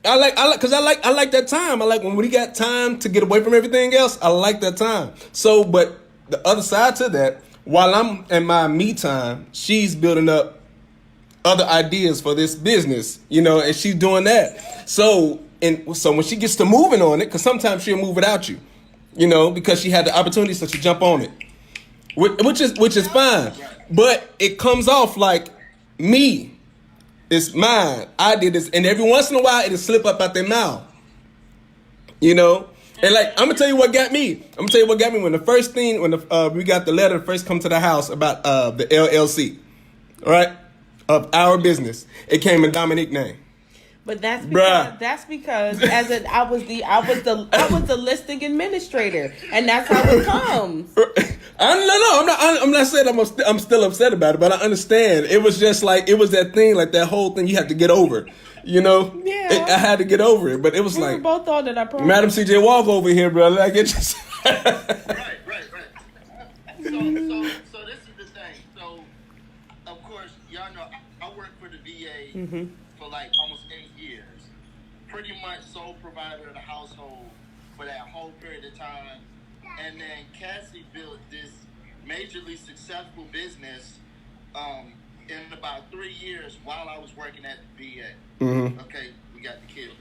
I like that time. I like when we got time to get away from everything else. I like that time. So, but the other side to that, while I'm in my me time, she's building up other ideas for this business, and she's doing that. So And so when she gets to moving on it, because sometimes she'll move without you, you know, because she had the opportunity, so she jump on it, which is fine. But it comes off like me. It's mine. I did this, and every once in a while it'll slip up out their mouth, you know. And like I'm gonna tell you what got me. When the first thing we got the letter first come to the house about the LLC, right, of our business, it came in Dominique's name. But that's Bruh. because I was the listing administrator, and that's how it comes. I'm not saying I'm still upset about it, but I understand. It was just like it was that thing, like that whole thing you had to get over, you know. Yeah. I had to get over it, but it was We like were both on it. I promise. Madam CJ Walker over here, brother. Like it just. Right. So this is the thing. So, of course, y'all know I worked for the VA for like almost 8 years. Pretty much sole provider of the household for that whole period of time. And then Cassie built this majorly successful business in about 3 years while I was working at the VA. Mm-hmm. Okay, we got the kid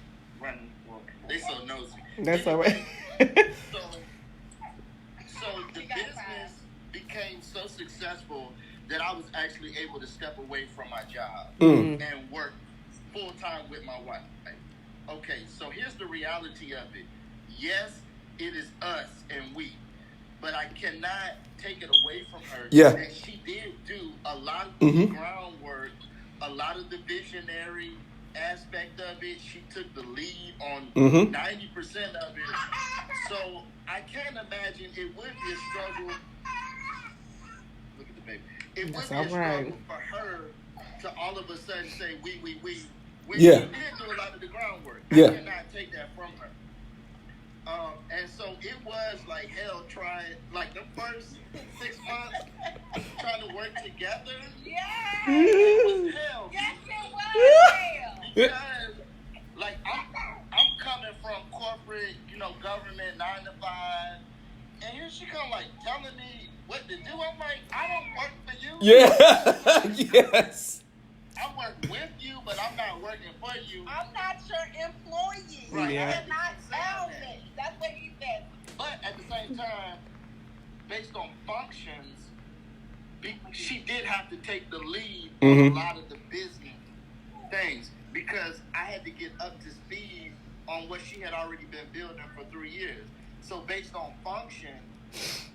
running. Well, they so nosy. That's all right. So the business became so successful that I was actually able to step away from my job and work full time with my wife. Okay, so here's the reality of it. Yes, it is us and we, but I cannot take it away from her. Yeah. And she did do a lot of the groundwork, a lot of the visionary aspect of it. She took the lead on 90% of it. So I can't imagine it would be a struggle. Look at the baby. It would That's be a all struggle right. for her to all of a sudden say we. When Yeah. she did do a lot of the groundwork. Yeah. I cannot take that from her. And so it was like hell trying, like the first 6 months trying to work together. Yeah. It was hell. Yes, it was. Because, like, I'm coming from corporate, government 9 to 5, and here she come like telling me what to do. I'm like, I don't work for you. Yeah. Yes. I work with you, but I'm not working for you. I'm not your employee. Right. You Yeah. cannot tell me. That's what he said. But at the same time, based on functions, she did have to take the lead on a lot of the business things because I had to get up to speed on what she had already been building for 3 years. So based on function,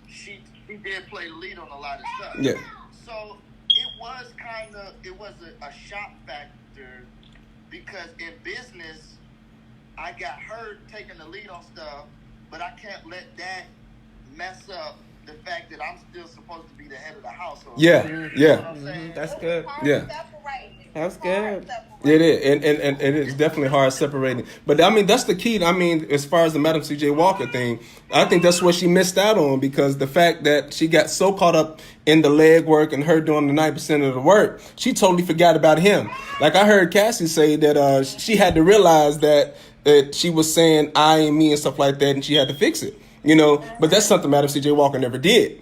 she did play the lead on a lot of stuff. Yeah. So it was a shock factor because in business, I got her taking the lead on stuff, but I can't let that mess up the fact that I'm still supposed to be the head of the household. Yeah. You know Yeah. what I'm saying? That's good. Yeah. That's good. It is, and it is definitely hard separating. But I mean, that's the key. I mean, as far as the Madam C.J. Walker thing, I think that's what she missed out on because the fact that she got so caught up in the leg work and her doing the 90% of the work, she totally forgot about him. Like I heard Cassie say that she had to realize that she was saying I and me and stuff like that, and she had to fix it. You know, but that's something Madam C.J. Walker never did.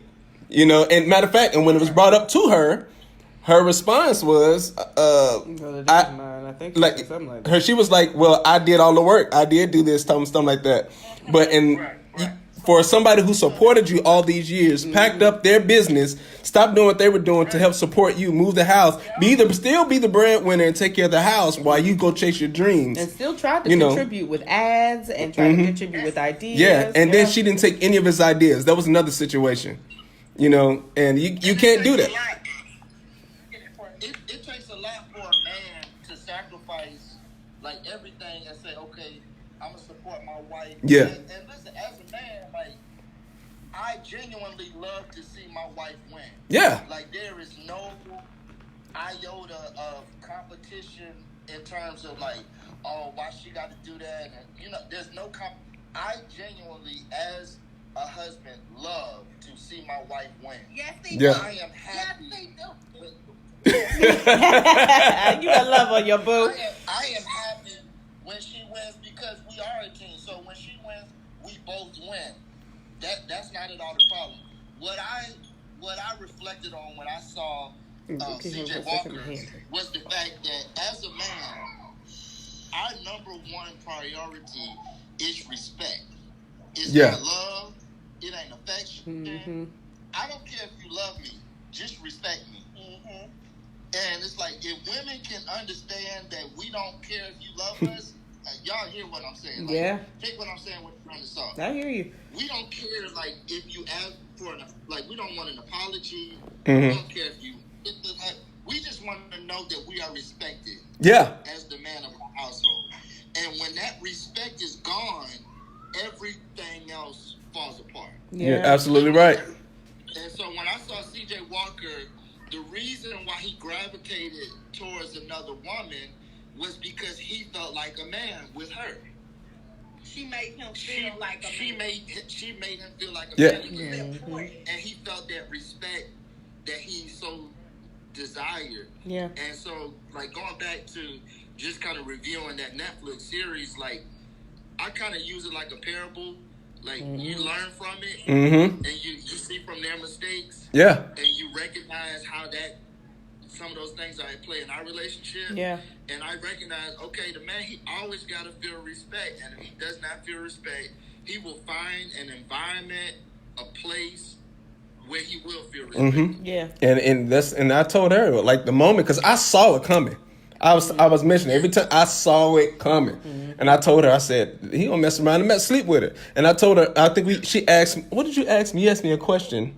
You know, and matter of fact, and when it was brought up to her. Her response was, I think like something like that. her. She was like, "Well, I did all the work. I did do this, stuff like that." But for somebody who supported you all these years, packed up their business, stopped doing what they were doing to help support you, move the house, still be the breadwinner and take care of the house while you go chase your dreams. And still tried to contribute with ads and tried to contribute with ideas. Yeah, and then she didn't take any of his ideas. That was another situation. You know, and you can't do that. It takes a lot for a man to sacrifice like everything and say, okay, I'm gonna support my wife. Yeah. And listen, as a man, like I genuinely love to see my wife win. Yeah. Like there is no iota of competition in terms of like, oh, why she got to do that, and there's no I genuinely, as a husband, love to see my wife win. Yes, he Yeah. do. I am happy. Yes, he do. You got love on your boo. I am happy when she wins because we are a team. So when she wins, we both win. That's not at all the problem. What I reflected on when I saw C.J. Walker was the fact that as a man, our number one priority is respect. It's Yeah. not love. It ain't affection. Mm-hmm. I don't care if you love me. Just respect me. And it's like, if women can understand that we don't care if you love us, y'all hear what I'm saying? Like, Yeah. take what I'm saying with trying to solve. I hear you. We don't care, like, if you ask for we don't want an apology. Mhm. We don't care if you. We just want to know that we are respected Yeah. as the man of our household. And when that respect is gone, everything else falls apart. You're absolutely right. And so when I saw C.J. Walker, the reason why he gravitated towards another woman was because he felt like a man with her. She made him feel like a She man. made him feel like a Yeah. man. It was that point. And he felt that respect that he so desired. Yeah. And so, like, going back to just kind of reviewing that Netflix series, like, I kind of use it like a parable. Like, you learn from it, Mm-hmm. and you see from their mistakes, Yeah. and you recognize how some of those things are at play in our relationship. Yeah. And I recognize, okay, the man, he always got to feel respect. And if he does not feel respect, he will find an environment, a place where he will feel respect. Mm-hmm. Yeah. And I told her, like, the moment, because I saw it coming. I was mentioning every time I saw it coming, and I told her, I said, he gonna mess around and sleep with it. And I told her, I think she asked me, what did you ask me? You asked me a question.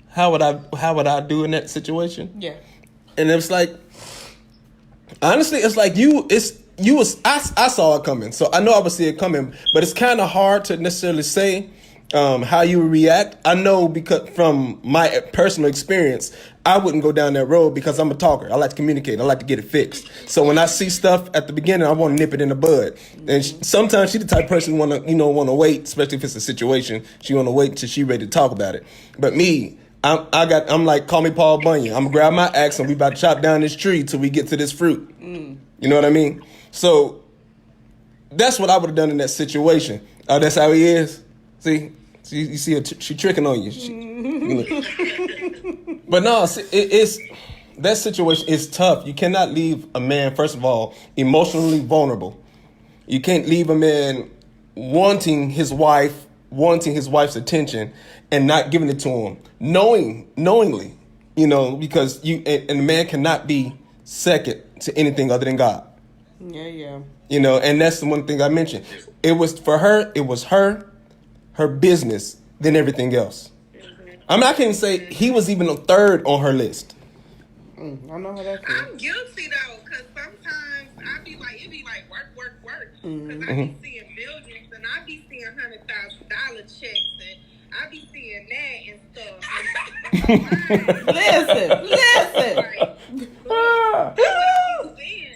How would I do in that situation? Yeah. And it was like, honestly, it's like I saw it coming, so I know I would see it coming, but it's kind of hard to necessarily say how you would react. I know because from my personal experience, I wouldn't go down that road because I'm a talker. I like to communicate. I like to get it fixed. So when I see stuff at the beginning, I want to nip it in the bud. And sometimes she's the type of person want to wait, especially if it's a situation. She want to wait until she ready to talk about it. But me, I'm like, call me Paul Bunyan. I'm gonna grab my axe and we about to chop down this tree till we get to this fruit. You know what I mean? So that's what I would have done in that situation. Oh, that's how he is. See, you see her, she tricking on you. But no, it's that situation is tough. You cannot leave a man, first of all, emotionally vulnerable. You can't leave a man wanting his wife's attention and not giving it to him, knowingly, because and a man cannot be second to anything other than God. Yeah. And that's the one thing I mentioned. It was for her. It was her business, then everything else. I mean, I can't say he was even a third on her list. I know how that feels. I'm guilty though, because sometimes it be like work. Because I be seeing millions and I be seeing $100,000 checks and I be seeing that and stuff. Listen.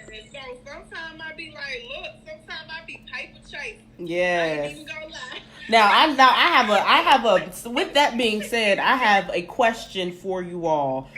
And so sometimes I be like, look, sometimes I be paper chasing. I Yes. ain't even gonna lie. Now I have a. With that being said, I have a question for you all.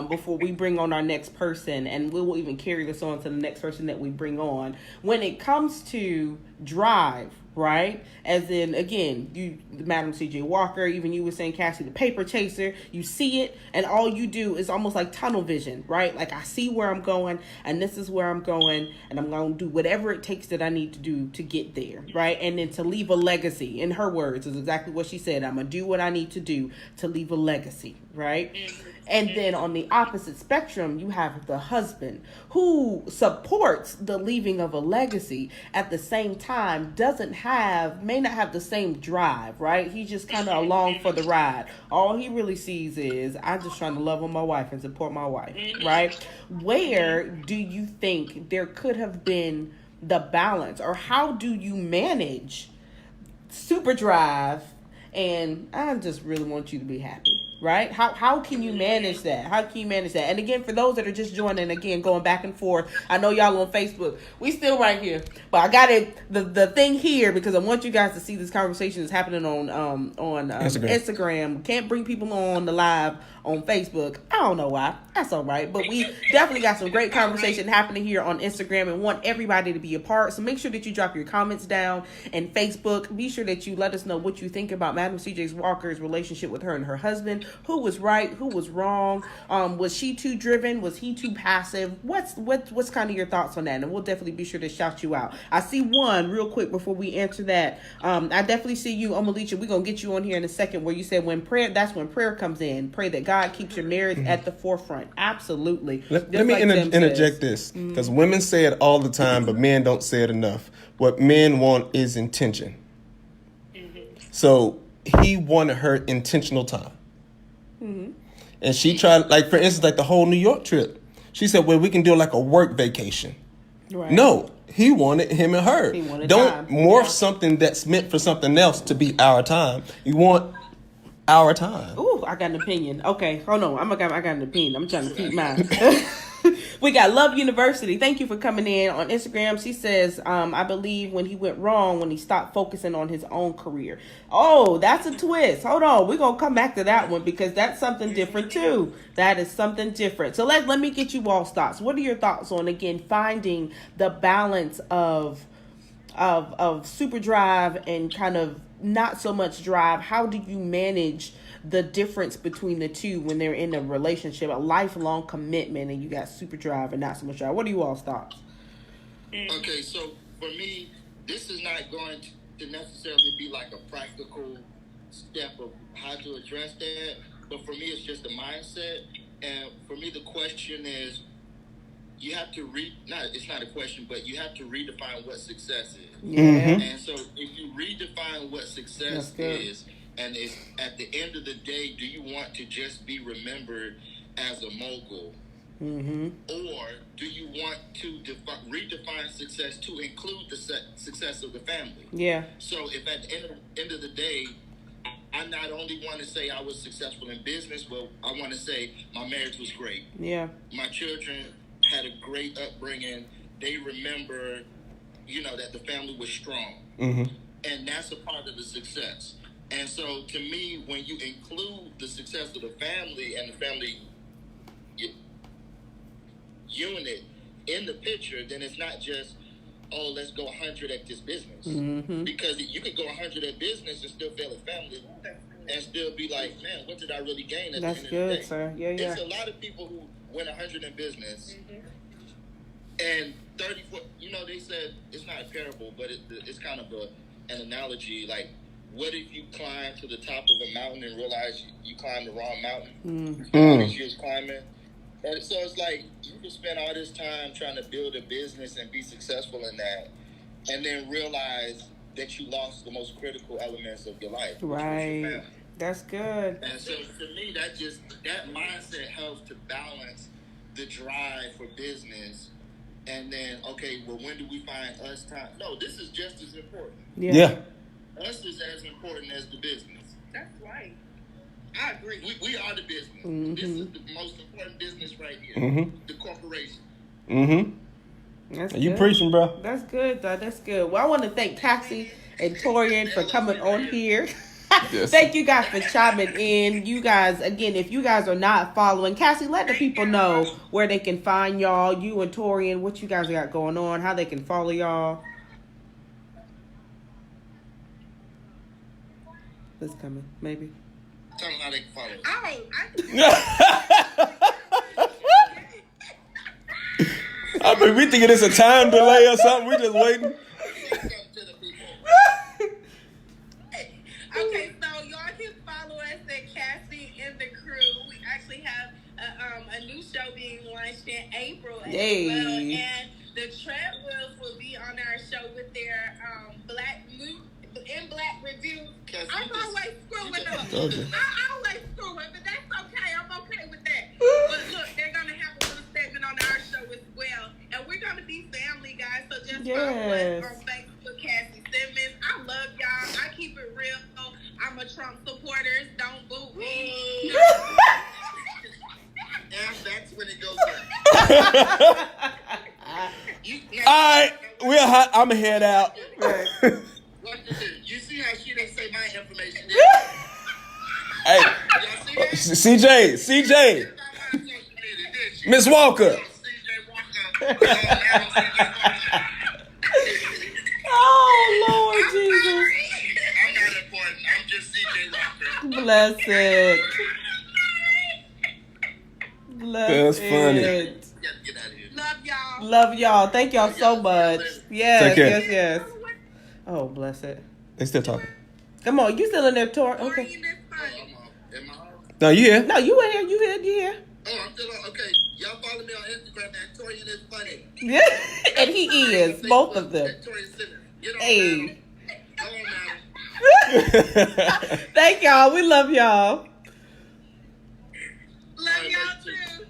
Before we bring on our next person, and we will even carry this on to the next person that we bring on. When it comes to drive, right? As in, again, you, Madam C.J. Walker, even you were saying, Cassie, the paper chaser, you see it, and all you do is almost like tunnel vision, right? Like, I see where I'm going, and this is where I'm going, and I'm going to do whatever it takes that I need to do to get there, right? And then to leave a legacy, in her words, is exactly what she said. I'm going to do what I need to do to leave a legacy, right? And then on the opposite spectrum, you have the husband who supports the leaving of a legacy, at the same time may not have the same drive, right? He's just kind of along for the ride. All he really sees is, I'm just trying to love on my wife and support my wife, right? Where do you think there could have been the balance, or how do you manage super drive and I just really want you to be happy, right? How can you manage that? How can you manage that? And again, for those that are just joining, again, going back and forth, I know y'all on Facebook. We still right here. But I got it, the thing here, because I want you guys to see this conversation is happening on Instagram. Can't bring people on the live on Facebook. I don't know why. That's all right. But we definitely got some great conversation happening here on Instagram and want everybody to be a part. So make sure that you drop your comments down and Facebook. Be sure that you let us know what you think about Madam C.J. Walker's relationship with her and her husband. Who was right? Who was wrong? Was she too driven? Was he too passive? What's kind of your thoughts on that? And we'll definitely be sure to shout you out. I see one real quick before we answer that. I definitely see you, Omalicia. We're going to get you on here in a second where you said that's when prayer comes in. Pray that God keeps your marriage at the forefront. Absolutely. Let me interject this, because women say it all the time, but men don't say it enough. What men want is intention. So he wanted her intentional time. And she tried, like, for instance, like the whole New York trip. She said, well, we can do like a work vacation. Right. No, he wanted him and her. Don't morph something that's meant for something else to be our time. You want our time. Ooh, I got an opinion. Okay, hold on. I got an opinion. I'm trying to keep mine. We got Love University. Thank you for coming in on Instagram. She says, I believe when he went wrong, when he stopped focusing on his own career. Oh, that's a twist. Hold on. We're going to come back to that one because that's something different too. That is something different. So let me get you all's thoughts. What are your thoughts on, again, finding the balance of super drive and kind of not so much drive? How do you manage the difference between the two when they're in a relationship, a lifelong commitment, and you got super drive and not so much drive? What are you all's thoughts? Okay, so for me, this is not going to necessarily be like a practical step of how to address that, but for me, it's just a mindset. And for me, the question is, you have to it's not a question, but you have to redefine what success is. Yeah. And so if you redefine what success is, and it's at the end of the day, do you want to just be remembered as a mogul? Or do you want to redefine success to include the success of the family? Yeah. So if at the end of the day, I not only want to say I was successful in business, but I want to say my marriage was great. Yeah. My children had a great upbringing. They remember, that the family was strong. And that's a part of the success. And so to me, when you include the success of the family and the family unit in the picture, then it's not just, oh, let's go 100 at this business. Because you could go 100 at business and still fail at family and still be like, man, what did I really gain at the end of the day? That's good, sir. Yeah. There's a lot of people who win 100 in business and 34, they said, it's not a parable, but it's kind of an analogy. Like, what if you climb to the top of a mountain and realize you climbed the wrong mountain? All these years climbing. And so it's like, you can spend all this time trying to build a business and be successful in that, and then realize that you lost the most critical elements of your life. Right. That's good. And so for me, that mindset helps to balance the drive for business. And then, okay, well, when do we find us time? No, this is just as important. Yeah. Us is as important as the business. That's right. I agree. We are the business. This is the most important business right here. The corporation. That's you good. Preaching, bro. That's good, though. That's good. Well, I want to thank Cassie and Torian for coming on here. Yes. Thank you guys for chiming in. You guys, again, if you guys are not following, Cassie, let the people know where they can find y'all, you and Torian, what you guys got going on, how they can follow y'all. It's coming, maybe. Tell them how they can follow us. I mean, we thinking it's a time delay or something. We just waiting. Okay, so y'all can follow us at Cassie and the Crew. We actually have a new show being launched in April as well, and the Treadwells will be on our show with their Black review. I'm always screwing up. I always screw up, but that's okay. I'm okay with that. But look, they're gonna have a little segment on our show as well, and we're gonna be family, guys. So just follow us on Facebook, Cassie Simmons. I love y'all. I keep it real. I'm a Trump supporter. Don't boo me. And that's when it goes down. All right, I'm going to head out. You see how she didn't say my information? Hey, CJ. Miss Walker. CJ Walker. Oh, Lord Jesus. I'm not important. I'm just CJ Walker. Bless it. Bless That's funny. it. Yeah, get out of here. Love y'all. Love y'all. Thank y'all so much. Yes, Take care. yes, yes. Oh, bless it. They still talking. Come on, you still in there, Tor? Tori, Okay. you this funny. Am I on? No, you here? No, you in here. You here. You here. Oh, I'm still on. Okay, y'all follow me on Instagram at Torian is funny. Yeah. And he is. Both of them. At Torian Center. Get on Hey. now. Go on now. Thank y'all. We love y'all. Love y'all too.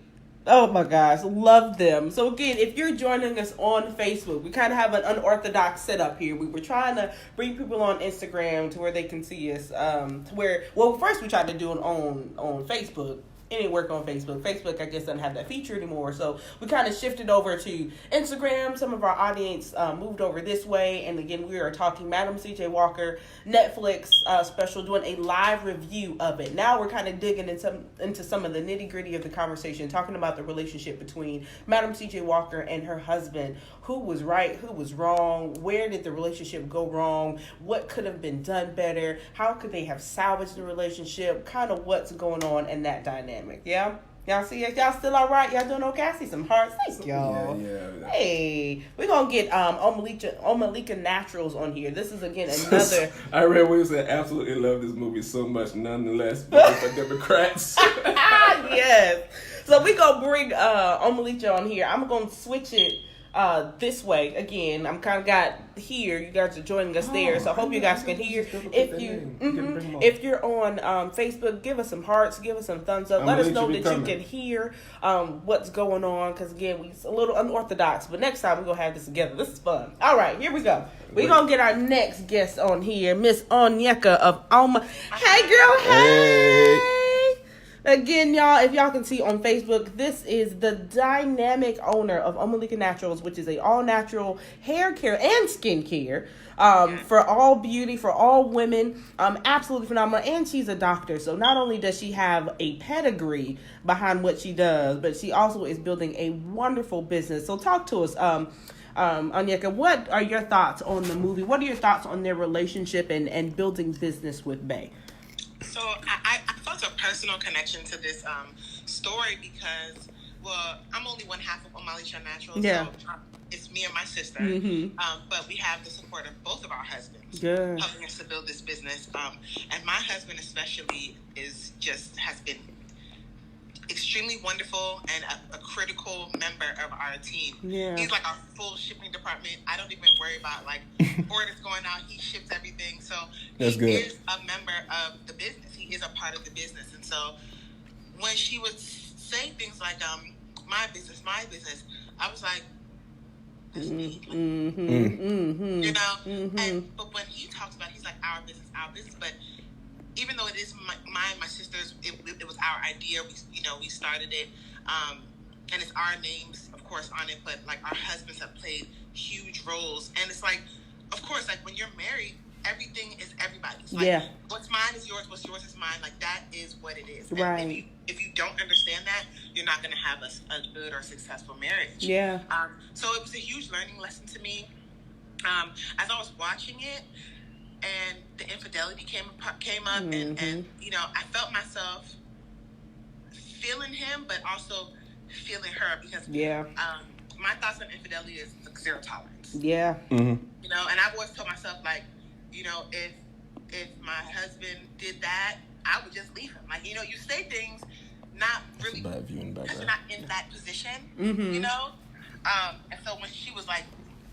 Oh my gosh, love them. So again, if you're joining us on Facebook, we kind of have an unorthodox setup here. We were trying to bring people on Instagram to where they can see us. First we tried to do it on Facebook. It didn't work on Facebook. Facebook, I guess, doesn't have that feature anymore. So we kind of shifted over to Instagram. Some of our audience moved over this way. And again, we are talking Madam C.J. Walker Netflix special, doing a live review of it. Now we're kind of digging into some of the nitty gritty of the conversation, talking about the relationship between Madam C.J. Walker and her husband. Who was right? Who was wrong? Where did the relationship go wrong? What could have been done better? How could they have salvaged the relationship? Kind of what's going on in that dynamic. Yeah? Y'all see it? Y'all still all right? Y'all doing okay? I see some hearts. Thank y'all. Yeah. Hey, we're going to get Omalika Naturals on here. This is, again, another... I read where you said absolutely love this movie so much, nonetheless, but for Democrats. Yes. So we're going to bring Omalika on here. I'm going to switch it this way again. I'm kind of got here. You guys are joining us there, so I hope you guys can hear. If you're on Facebook, give us some hearts, give us some thumbs up. Let us know that you can hear what's going on. Because again, we're a little unorthodox, but next time we're gonna have this together. This is fun. All right, here we go. We're gonna get our next guest on here, Miss Onyeka of Alma. Hey, girl. Hey. Again, y'all, if y'all can see on Facebook, this is the dynamic owner of Omalika Naturals, which is a all-natural hair care and skin care for all beauty, for all women. Absolutely phenomenal. And she's a doctor. So not only does she have a pedigree behind what she does, but she also is building a wonderful business. So talk to us, Onyeka, what are your thoughts on the movie? What are your thoughts on their relationship and building business with Bay? So I felt a personal connection to this story because, well, I'm only one half of Omalika Naturals. Yeah. So it's me and my sister. But we have the support of both of our husbands helping us to build this business. And my husband especially has been extremely wonderful and a critical member of our team. Yeah. He's like our full shipping department. I don't even worry about like orders going out. He ships everything. So That's he good. is a member of the business. He is a part of the business. And so when she would say things like my business, I was like, that's me. You know? And but when he talks about it, he's like our business, but even though it is my sister's, it was our idea. We started it, and it's our names, of course, on it. But like our husbands have played huge roles, and it's like, of course, like when you're married, everything is everybody's. Like, what's mine is yours. What's yours is mine. Like that is what it is. Right. And if you don't understand that, you're not going to have a good or successful marriage. Yeah. So it was a huge learning lesson to me. As I was watching it. And the infidelity came up, and I felt myself feeling him, but also feeling her because my thoughts on infidelity is like zero tolerance. Yeah. And I've always told myself like, if my husband did that, I would just leave him. Like, you say things not really bad view in the because background. you're not in that position, And so when she was like,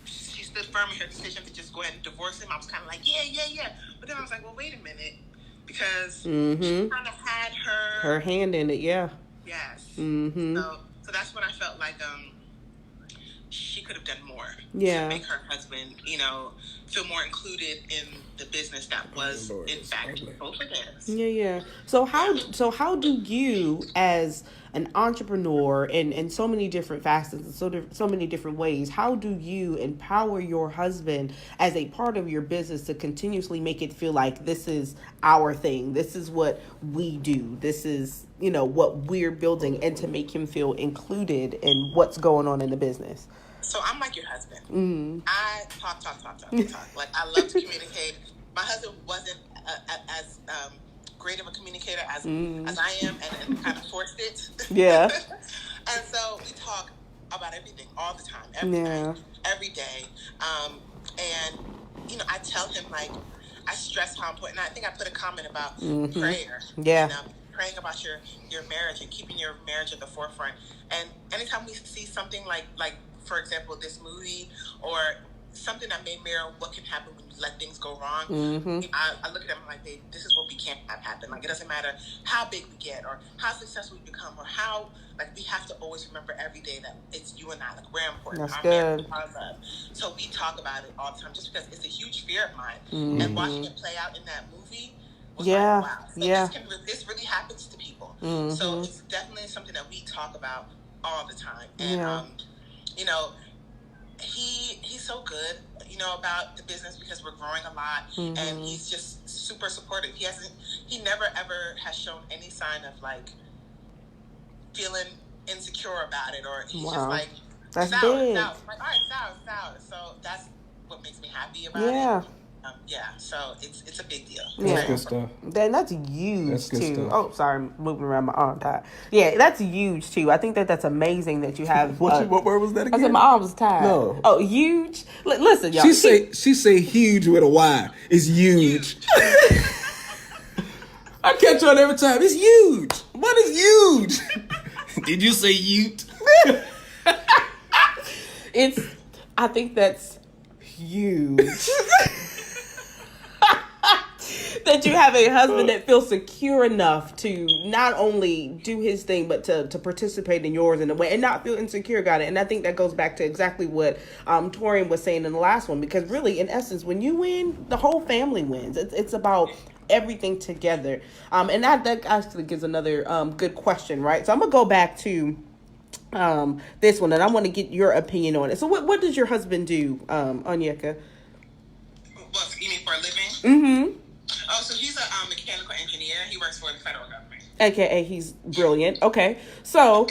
she stood firm in her decision to just go ahead and divorce him, I was kind of like, yeah. But then I was like, well, wait a minute. Because she kind of had her hand in it, yeah. Yes. So that's when I felt like she could have done more to make her husband, feel more included in the business that was, in fact, both of theirs. Yeah. So how do you, as an entrepreneur in so many different facets and so many different ways, how do you empower your husband as a part of your business to continuously make it feel like this is our thing, this is what we do, this is, you know, what we're building, and to make him feel included in what's going on in the business? So I'm like your husband. I talk. Like, I love to communicate. My husband wasn't as great of a communicator as I am, and kind of forced it. Yeah. And so we talk about everything all the time, every night, every day. And, you know, I tell him, like, I stress how important, I think I put a comment about prayer. Yeah. And, praying about your marriage and keeping your marriage at the forefront. And anytime we see something like for example, this movie, or something that may mirror what can happen when you let things go wrong, I look at them like, babe, this is what we can't have happen. Like, it doesn't matter how big we get or how successful we become or how, like, we have to always remember every day that it's you and I. Like, we're important. That's our good. marriage, our love. So we talk about it all the time, just because it's a huge fear of mine. And watching it play out in that movie was like, wow. So this really happens to people. So it's definitely something that we talk about all the time. And you know, he's so good, you know, about the business, because we're growing a lot, and he's just super supportive. He never ever has shown any sign of, like, feeling insecure about it, or he's just like, that's sour. big. I'm like, all right, sour. So that's what makes me happy about it. So it's a big deal. That's good stuff. Then that's huge That's good too. stuff. Oh, sorry, I'm moving around my arm tied. Yeah, that's huge too. I think that's amazing that you have. What word was that again? I said my arm was tied. No. Oh, huge. Listen, y'all. She say huge with a Y. It's huge. I catch on every time. It's huge. What is huge? Did you say ute? I think that's huge. That you have a husband that feels secure enough to not only do his thing, but to participate in yours in a way and not feel insecure about it. And I think that goes back to exactly what Torian was saying in the last one, because really, in essence, when you win, the whole family wins. It's about everything together. And that actually gives another good question, right? So I'm going to go back to this one, and I want to get your opinion on it. So what does your husband do, Onyeka? What, you mean for a living? Mm-hmm. Oh, so he's a mechanical engineer. He works for the federal government. AKA he's brilliant. Okay. So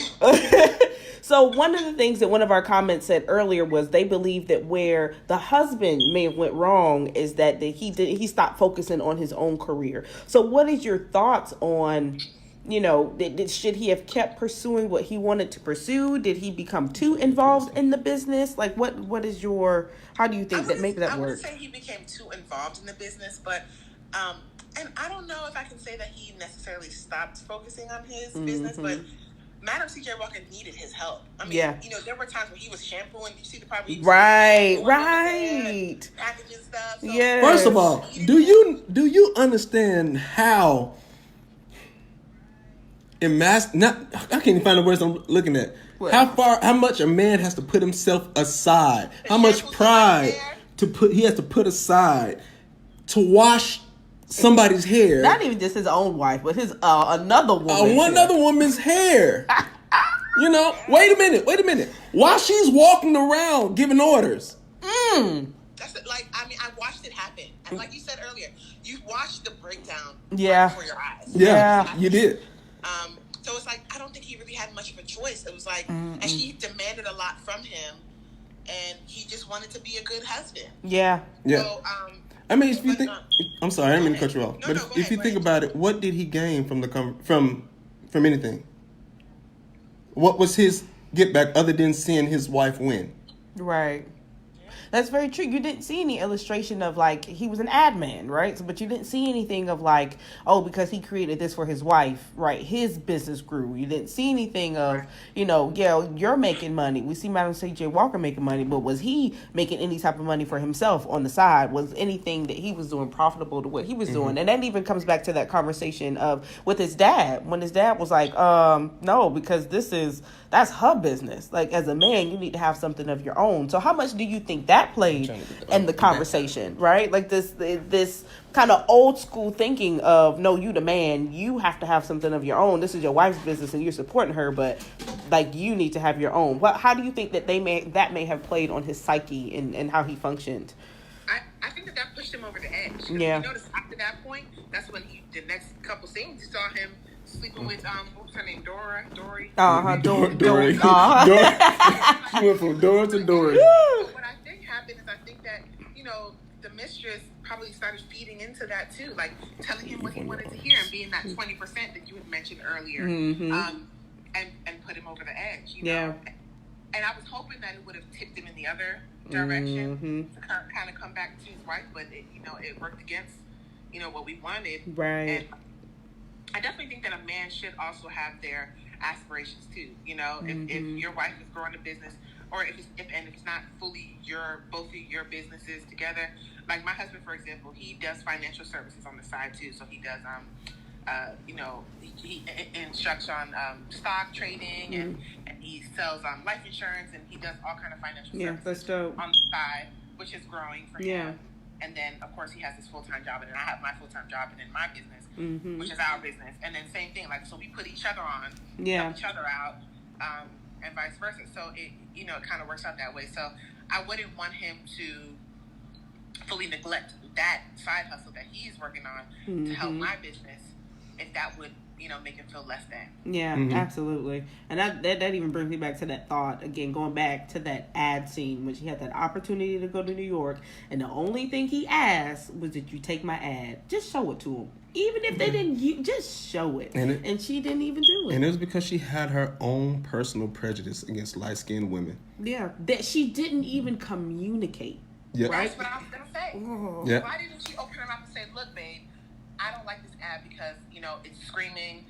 so one of the things that one of our comments said earlier was they believe that where the husband may have went wrong is that he stopped focusing on his own career. So what is your thoughts on, you know, should he have kept pursuing what he wanted to pursue? Did he become too involved in the business? Like, what is your, how do you think that make that work? I would say he became too involved in the business, but, and I don't know if I can say that he necessarily stopped focusing on his business, but Madam C.J. Walker needed his help. I mean, you know, there were times when he was shampooing. You see the part where he was packaging stuff. So First of all, do you understand how I can't even find the words I'm looking at. What? How much a man has to put himself aside? How much pride he has to put aside to wash somebody's hair? Not even just his own wife, but his another woman's another woman's hair. You know, wait a minute. While she's walking around giving orders. That's like, I mean, I watched it happen. And like you said earlier, you watched the breakdown before your eyes. Yeah, you did. So it's like, I don't think he really had much of a choice. It was like, and she demanded a lot from him, and he just wanted to be a good husband. Yeah. So, I mean, if you think, I'm sorry, I didn't mean to cut you off. But if you think about it, what did he gain from anything? What was his get back other than seeing his wife win? Right. That's very true. You didn't see any illustration of, like, he was an ad man, right? So, but you didn't see anything of, like, oh, because he created this for his wife, right? His business grew. You didn't see anything of, you know, you're making money. We see Madam C.J. Walker making money, but was he making any type of money for himself on the side? Was anything that he was doing profitable to what he was doing? And that even comes back to that conversation with his dad, when his dad was like, no, because this is That's her business. Like, as a man, you need to have something of your own. So how much do you think that played in the conversation, right? Like this kind of old school thinking of, no, you the man, you have to have something of your own. This is your wife's business and you're supporting her, but like, you need to have your own. How do you think that that may have played on his psyche and how he functioned? I think that pushed him over the edge. Yeah. You notice after that point, that's when the next couple scenes, you saw him sleeping with what was her name, Dory. Dory. Dory. She went from Dora to Dory. But what I think happened is I think that, the mistress probably started feeding into that too, like telling him what he wanted to hear and being that 20% that you had mentioned earlier, and put him over the edge. Yeah. And I was hoping that it would have tipped him in the other direction to kind of come back to his wife, but it worked against what we wanted. Right. And I definitely think that a man should also have their aspirations too. If your wife is growing a business, or if it's not fully both of your businesses together. Like my husband, for example, he does financial services on the side too. So he does he instructs on stock trading and he sells life insurance, and he does all kind of financial services that's dope. on the side, which is growing for him. And then, of course, he has his full-time job, and then I have my full-time job, and then my business, which is our business. And then same thing, like, so we put each other on, help each other out, and vice versa. So it kind of works out that way. So I wouldn't want him to fully neglect that side hustle that he's working on to help my business, if that would make him feel less than. Yeah, absolutely. And that even brings me back to that thought again, going back to that ad scene when she had that opportunity to go to New York, and the only thing he asked was that you take my ad, just show it to him, even if they didn't, just show it. And she didn't even do it. And it was because she had her own personal prejudice against light-skinned women. Yeah, that she didn't even communicate. Yep. That's what I was gonna say. Yep. Why didn't she open her mouth and say, "Look, babe, I don't like this ad because it's screaming,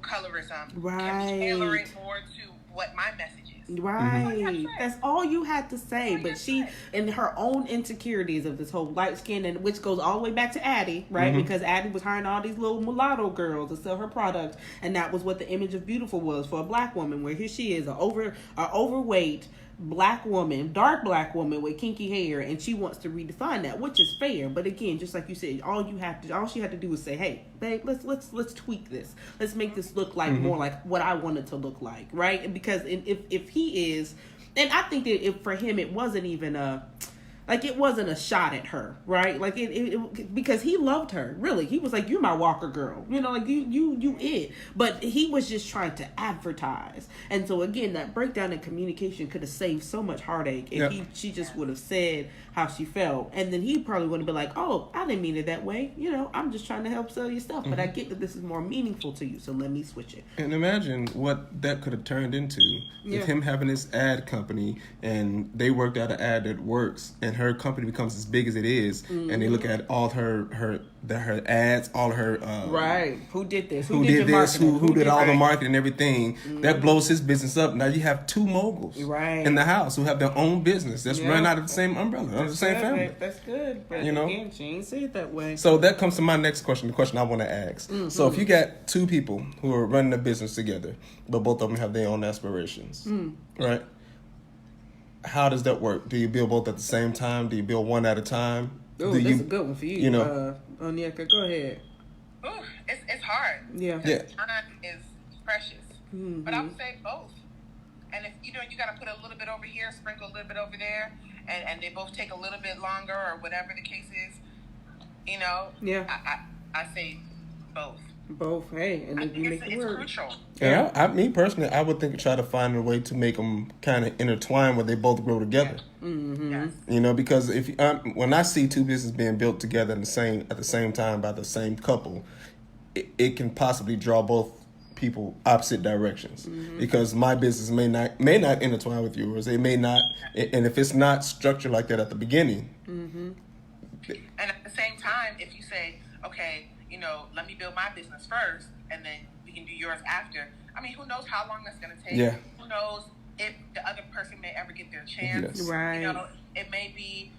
colorism. Right. Can we tailor it more to what my message is?" Right. That's all you had to say. But she, in her own insecurities of this whole light skin, and which goes all the way back to Addie, right? Because Addie was hiring all these little mulatto girls to sell her product, and that was what the image of beautiful was for a black woman. Where here she is, a overweight black woman, dark black woman with kinky hair, and she wants to redefine that, which is fair. But again, just like you said, all she had to do was say, "Hey, babe, let's tweak this. Let's make this look like more like what I want it to look like," right? And because if he is, and I think that for him it wasn't even it wasn't a shot at her, right? Like it because he loved her. Really, he was like, "You're my Walker girl," like you it. But he was just trying to advertise, and so again, that breakdown in communication could have saved so much heartache if she just would have said how she felt, and then he probably would have been like, "Oh, I didn't mean it that way. I'm just trying to help sell your stuff, but I get that this is more meaningful to you, so let me switch it." And imagine what that could have turned into with him having his ad company, and they worked out an ad that works, and her company becomes as big as it is, and they look at all her ads, all her right. Who did this? Who did this? Who did all the marketing and everything? That blows his business up. Now you have two moguls in the house who have their own business that's run out of the same umbrella, of the same family. That's good. But again, she ain't say it that way. So that comes to my next question, the question I want to ask. So if you got two people who are running a business together, but both of them have their own aspirations, right? How does that work? Do you build both at the same time? Do you build one at a time? Oh, that's a good one for you. Onyeka, go ahead. Oh, it's hard. Yeah. Time is precious. But I would say both. And if you got to put a little bit over here, sprinkle a little bit over there, and they both take a little bit longer or whatever the case is, I say both. Both, hey, and if you make it work. It's crucial. Yeah, me personally, I would try to find a way to make them kind of intertwine where they both grow together. Yes. Because if when I see two businesses being built together at the same time by the same couple, it can possibly draw both people opposite directions, because my business may not intertwine with yours. It may not, and if it's not structured like that at the beginning. And at the same time, if you say, okay, let me build my business first, and then we can do yours after. I mean, who knows how long that's going to take? Yeah. Who knows if the other person may ever get their chance? Yes. Right. It may be,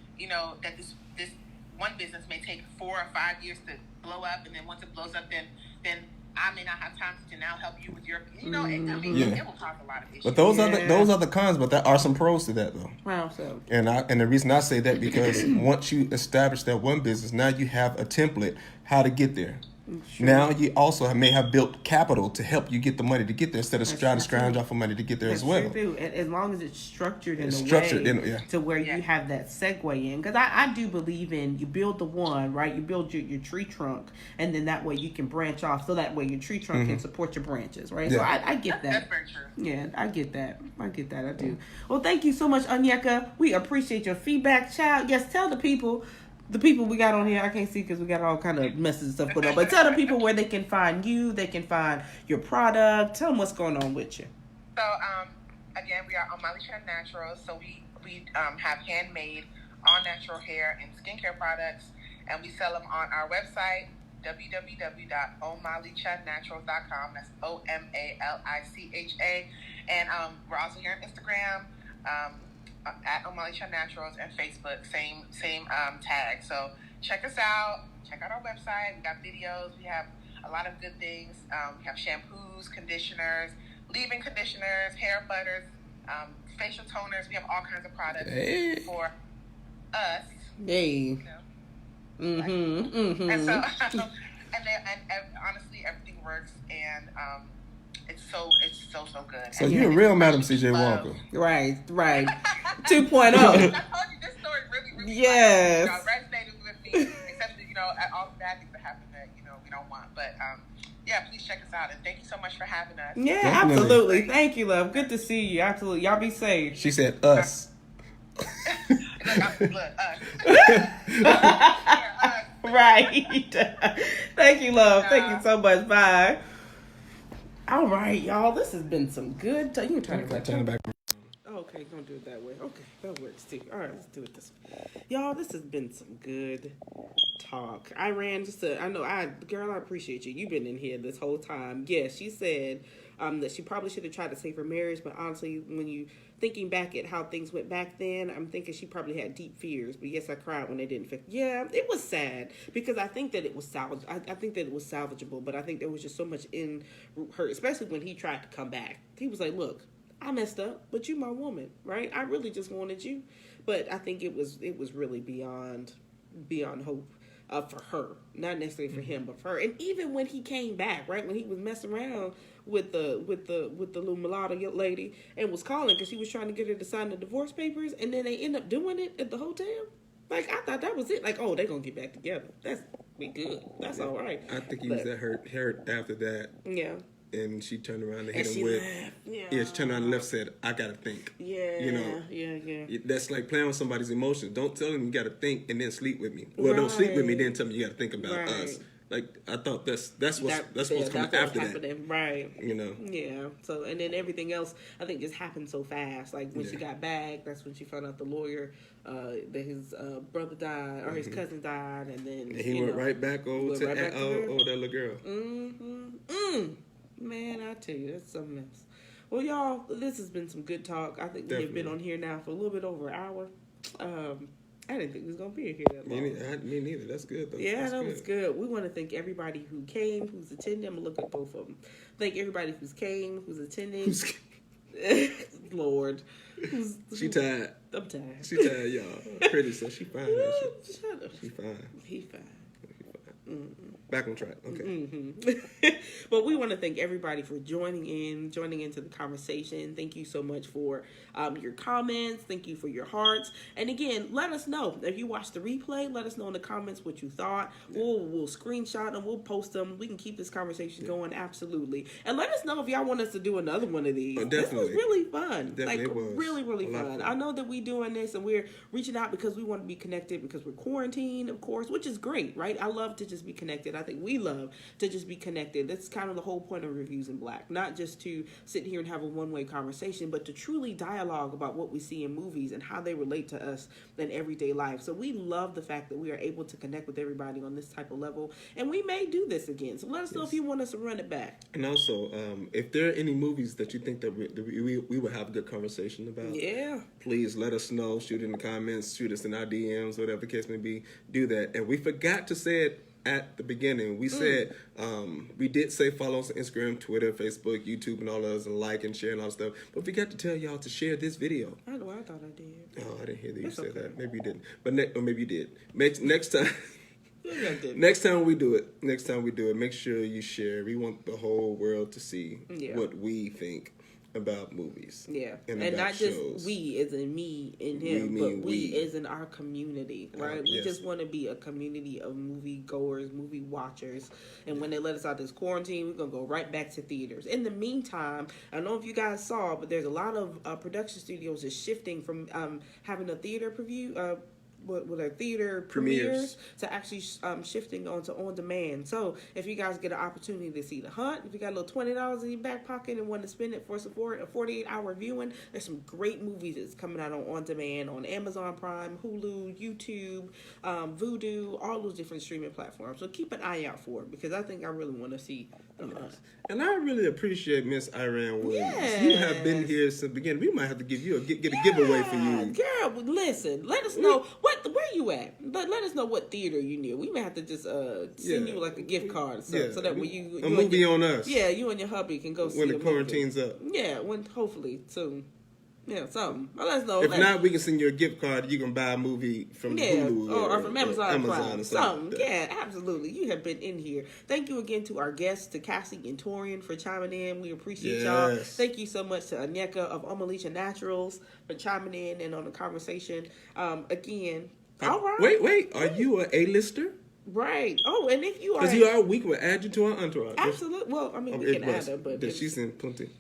that this one business may take 4 or 5 years to blow up, and then once it blows up, then I may not have time to now help you with your, you know, I mean, Yeah. it will cause a lot of issues. But those are Yeah. those are the cons, but there are some pros to that though. Wow, so And the reason I say that because once you establish that one business, now you have a template how to get there. Now you also may have built capital to help you get the money to get there instead of trying to scrounge off for money to get there that's as well. true too. And as long as it's structured in It's a structured way in- yeah. to where Yeah. you have that segue in, because I do believe in you build the one, right? You build your tree trunk, and then that way you can branch off, so that way your tree trunk can support your branches, right? So Yeah. I get That's that. very true. Yeah, I get that. I do. Well, thank you so much, Onyeka. We appreciate your feedback, child. Yes, tell the people we got on here. I can't see because we got all kind of messages and stuff going on. But tell the people where they can find you. They can find your product. Tell them what's going on with you. So, again, we are on Molly Chan Naturals. So we have handmade all natural hair and skincare products, and we sell them on our website, www.omalichaNaturals.com. That's OMALICHA. And we're also here on Instagram, at Omali Chan Naturals, and Facebook, same tag. So check us out. Check out our website. We got videos. We have a lot of good things. We have shampoos, conditioners, leave-in conditioners, hair butters, facial toners. We have all kinds of products Hey. for us. Hey. You know. Mm-hmm. And so, and honestly, everything works, and it's so good. So And you're a it's real Madam actually C.J. love. Walker. Right. 2.0. I told you this story really Yes. resonated with me, except that, all the bad things that happen that, we don't want. But, yeah, please check us out. And thank you so much for having us. Yeah, Definitely. absolutely. Thank you, love. Good to see you. Absolutely. Y'all be safe. She said us. Look, us. Right. Thank you, love. Thank you so much. Bye. All right, y'all. This has been some good. You can turn it back. Turn it back. Oh, okay, gonna do it that way. Okay, that works too. All right, let's do it this way. Y'all, this has been some good talk. I appreciate you. You've been in here this whole time. Yes, she said that she probably should have tried to save her marriage, but honestly, when you thinking back at how things went back then, I'm thinking she probably had deep fears. But yes, I cried when they didn't fix. Yeah, it was sad because I think that it was I think that it was salvageable, but I think there was just so much in her, especially when he tried to come back. He was like, "Look, I messed up, but you my woman, right? I really just wanted you." But I think it was really beyond hope for her, not necessarily for him, but for her. And even when he came back, right, when he was messing around with the little mulatto lady and was calling because he was trying to get her to sign the divorce papers, and then they end up doing it at the hotel. Like, I thought that was it. Like, oh, they're gonna get back together. That's be good. That's all right. I think he was that hurt after that, Yeah. and she turned around and And hit him she with. left. Yeah. Yeah, she turned around and left. Said, "I gotta think." Yeah. You know. Yeah. That's like playing with somebody's emotions. Don't tell them you gotta think and then sleep with me. Well, don't sleep with me, then tell me you gotta think about Right. us. Like, I thought that's what's coming That's after what's that. happening. Right. You know. Yeah. So, and then everything else, I think, just happened so fast. Like when she Yeah. got back, that's when she found out the lawyer that his brother died or his cousin died, and then And he went right back over went to right back to her. that little girl. Man, I tell you, that's something else. Well, y'all, this has been some good talk. I think we have been Definitely. on here now for a little bit over an hour. I didn't think we was gonna be here that long. Me neither. That's good though. Yeah, That's that was good. We want to thank everybody who came, who's attending. I'm gonna look at both of them. Thank everybody who's came, who's attending. Lord, She tired. I'm tired. She tired, y'all. Pretty, so she fine. Shut up. She fine. He fine. Back on track. Okay. But we want to thank everybody for joining into the conversation. Thank you so much for your comments. Thank you for your hearts. And again, let us know if you watched the replay. Let us know in the comments what you thought. We'll screenshot them. We'll post them. We can keep this conversation going. Absolutely. And let us know if y'all want us to do another one of these. Oh, This definitely. was really fun. Definitely like was. really, really A lot of fun. fun. I know that we doing this and we're reaching out because we want to be connected because we're quarantined, of course, which is great, right? I love to just be connected. I think we love to just be connected. That's kind of the whole point of Reviews in Black. Not just to sit here and have a one-way conversation, but to truly dialogue about what we see in movies and how they relate to us in everyday life. So we love the fact that we are able to connect with everybody on this type of level. And we may do this again. So let us know if you want us to run it back. And also, if there are any movies that you think that we would have a good conversation about, Yeah. please let us know. Shoot in the comments, shoot us in our DMs, whatever the case may be. Do that. And we forgot to say it at the beginning. We said, we did say follow us on Instagram, Twitter, Facebook, YouTube, and all those, and like and share and all that stuff. But we got to tell y'all to share this video. I know. I thought I did. Oh, I didn't hear that you It's said okay. that. Maybe you didn't. But or maybe you did. Next time. Yeah, I did. Next time we do it, make sure you share. We want the whole world to see Yeah. what we think about movies. Yeah, and and about not just shows. we as in me and him, We but mean we we. as in our community, right? We yes. just want to be a community of movie goers, movie watchers, and when they let us out this quarantine, we're gonna go right back to theaters. In the meantime, I don't know if you guys saw, but there's a lot of production studios is shifting from having a theater preview. With our theater premieres to actually shifting onto on demand. So if you guys get an opportunity to see The Hunt, if you got a little $20 in your back pocket and want to spend it for support a 48-hour viewing, there's some great movies that's coming out on demand on Amazon Prime, Hulu, YouTube, Vudu, all those different streaming platforms. So keep an eye out for it because I think I really want to see The Hunt. And I really appreciate Miss Iran Williams. You have been here since the beginning. We might have to give you get a giveaway for you. Girl, listen, let us know where you at. Let us know what theater you near. We may have to just send you like a gift card or something so that when you a movie on us. Yeah, you and your hubby can go see When the a quarantine's movie. up. Yeah, when hopefully soon. Yeah, something. But let us know. If not, we can send you a gift card. You can buy a movie from Hulu or from Amazon Prime. or something. Something. like that. Yeah, absolutely. You have been in here. Thank you again to our guests, to Cassie and Torian for chiming in. We appreciate y'all. Yes. Thank you so much to Anyeka of Omalicha Naturals for chiming in and on the conversation. Again, all right. Wait. Are you a A-lister? Right. Oh, and if you are... Because you are, we can add you to our entourage. Absolutely. Well, I mean, we can add her, but... she's in Puente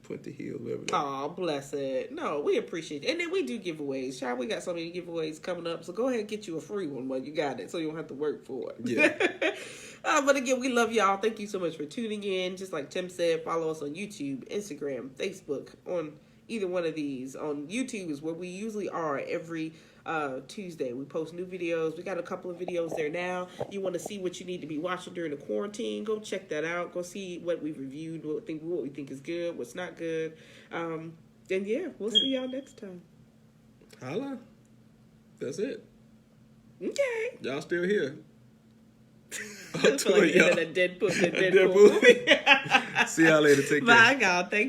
Hill, wherever that. Oh, bless it. No, we appreciate it. And then we do giveaways. Child, we got so many giveaways coming up. So go ahead and get you a free one while you got it so you don't have to work for it. Yeah. But again, we love y'all. Thank you so much for tuning in. Just like Tim said, follow us on YouTube, Instagram, Facebook, on either one of these. On YouTube is where we usually are every Tuesday. We post new videos. We got a couple of videos there now. You want to see what you need to be watching during the quarantine, go check that out. Go see what we've reviewed, what we think is good, what's not good. And yeah, we'll see y'all next time. Holla. That's it. Okay. Y'all still here. It's like the end of the Deadpool. See y'all later. Take care. Bye, y'all. Thank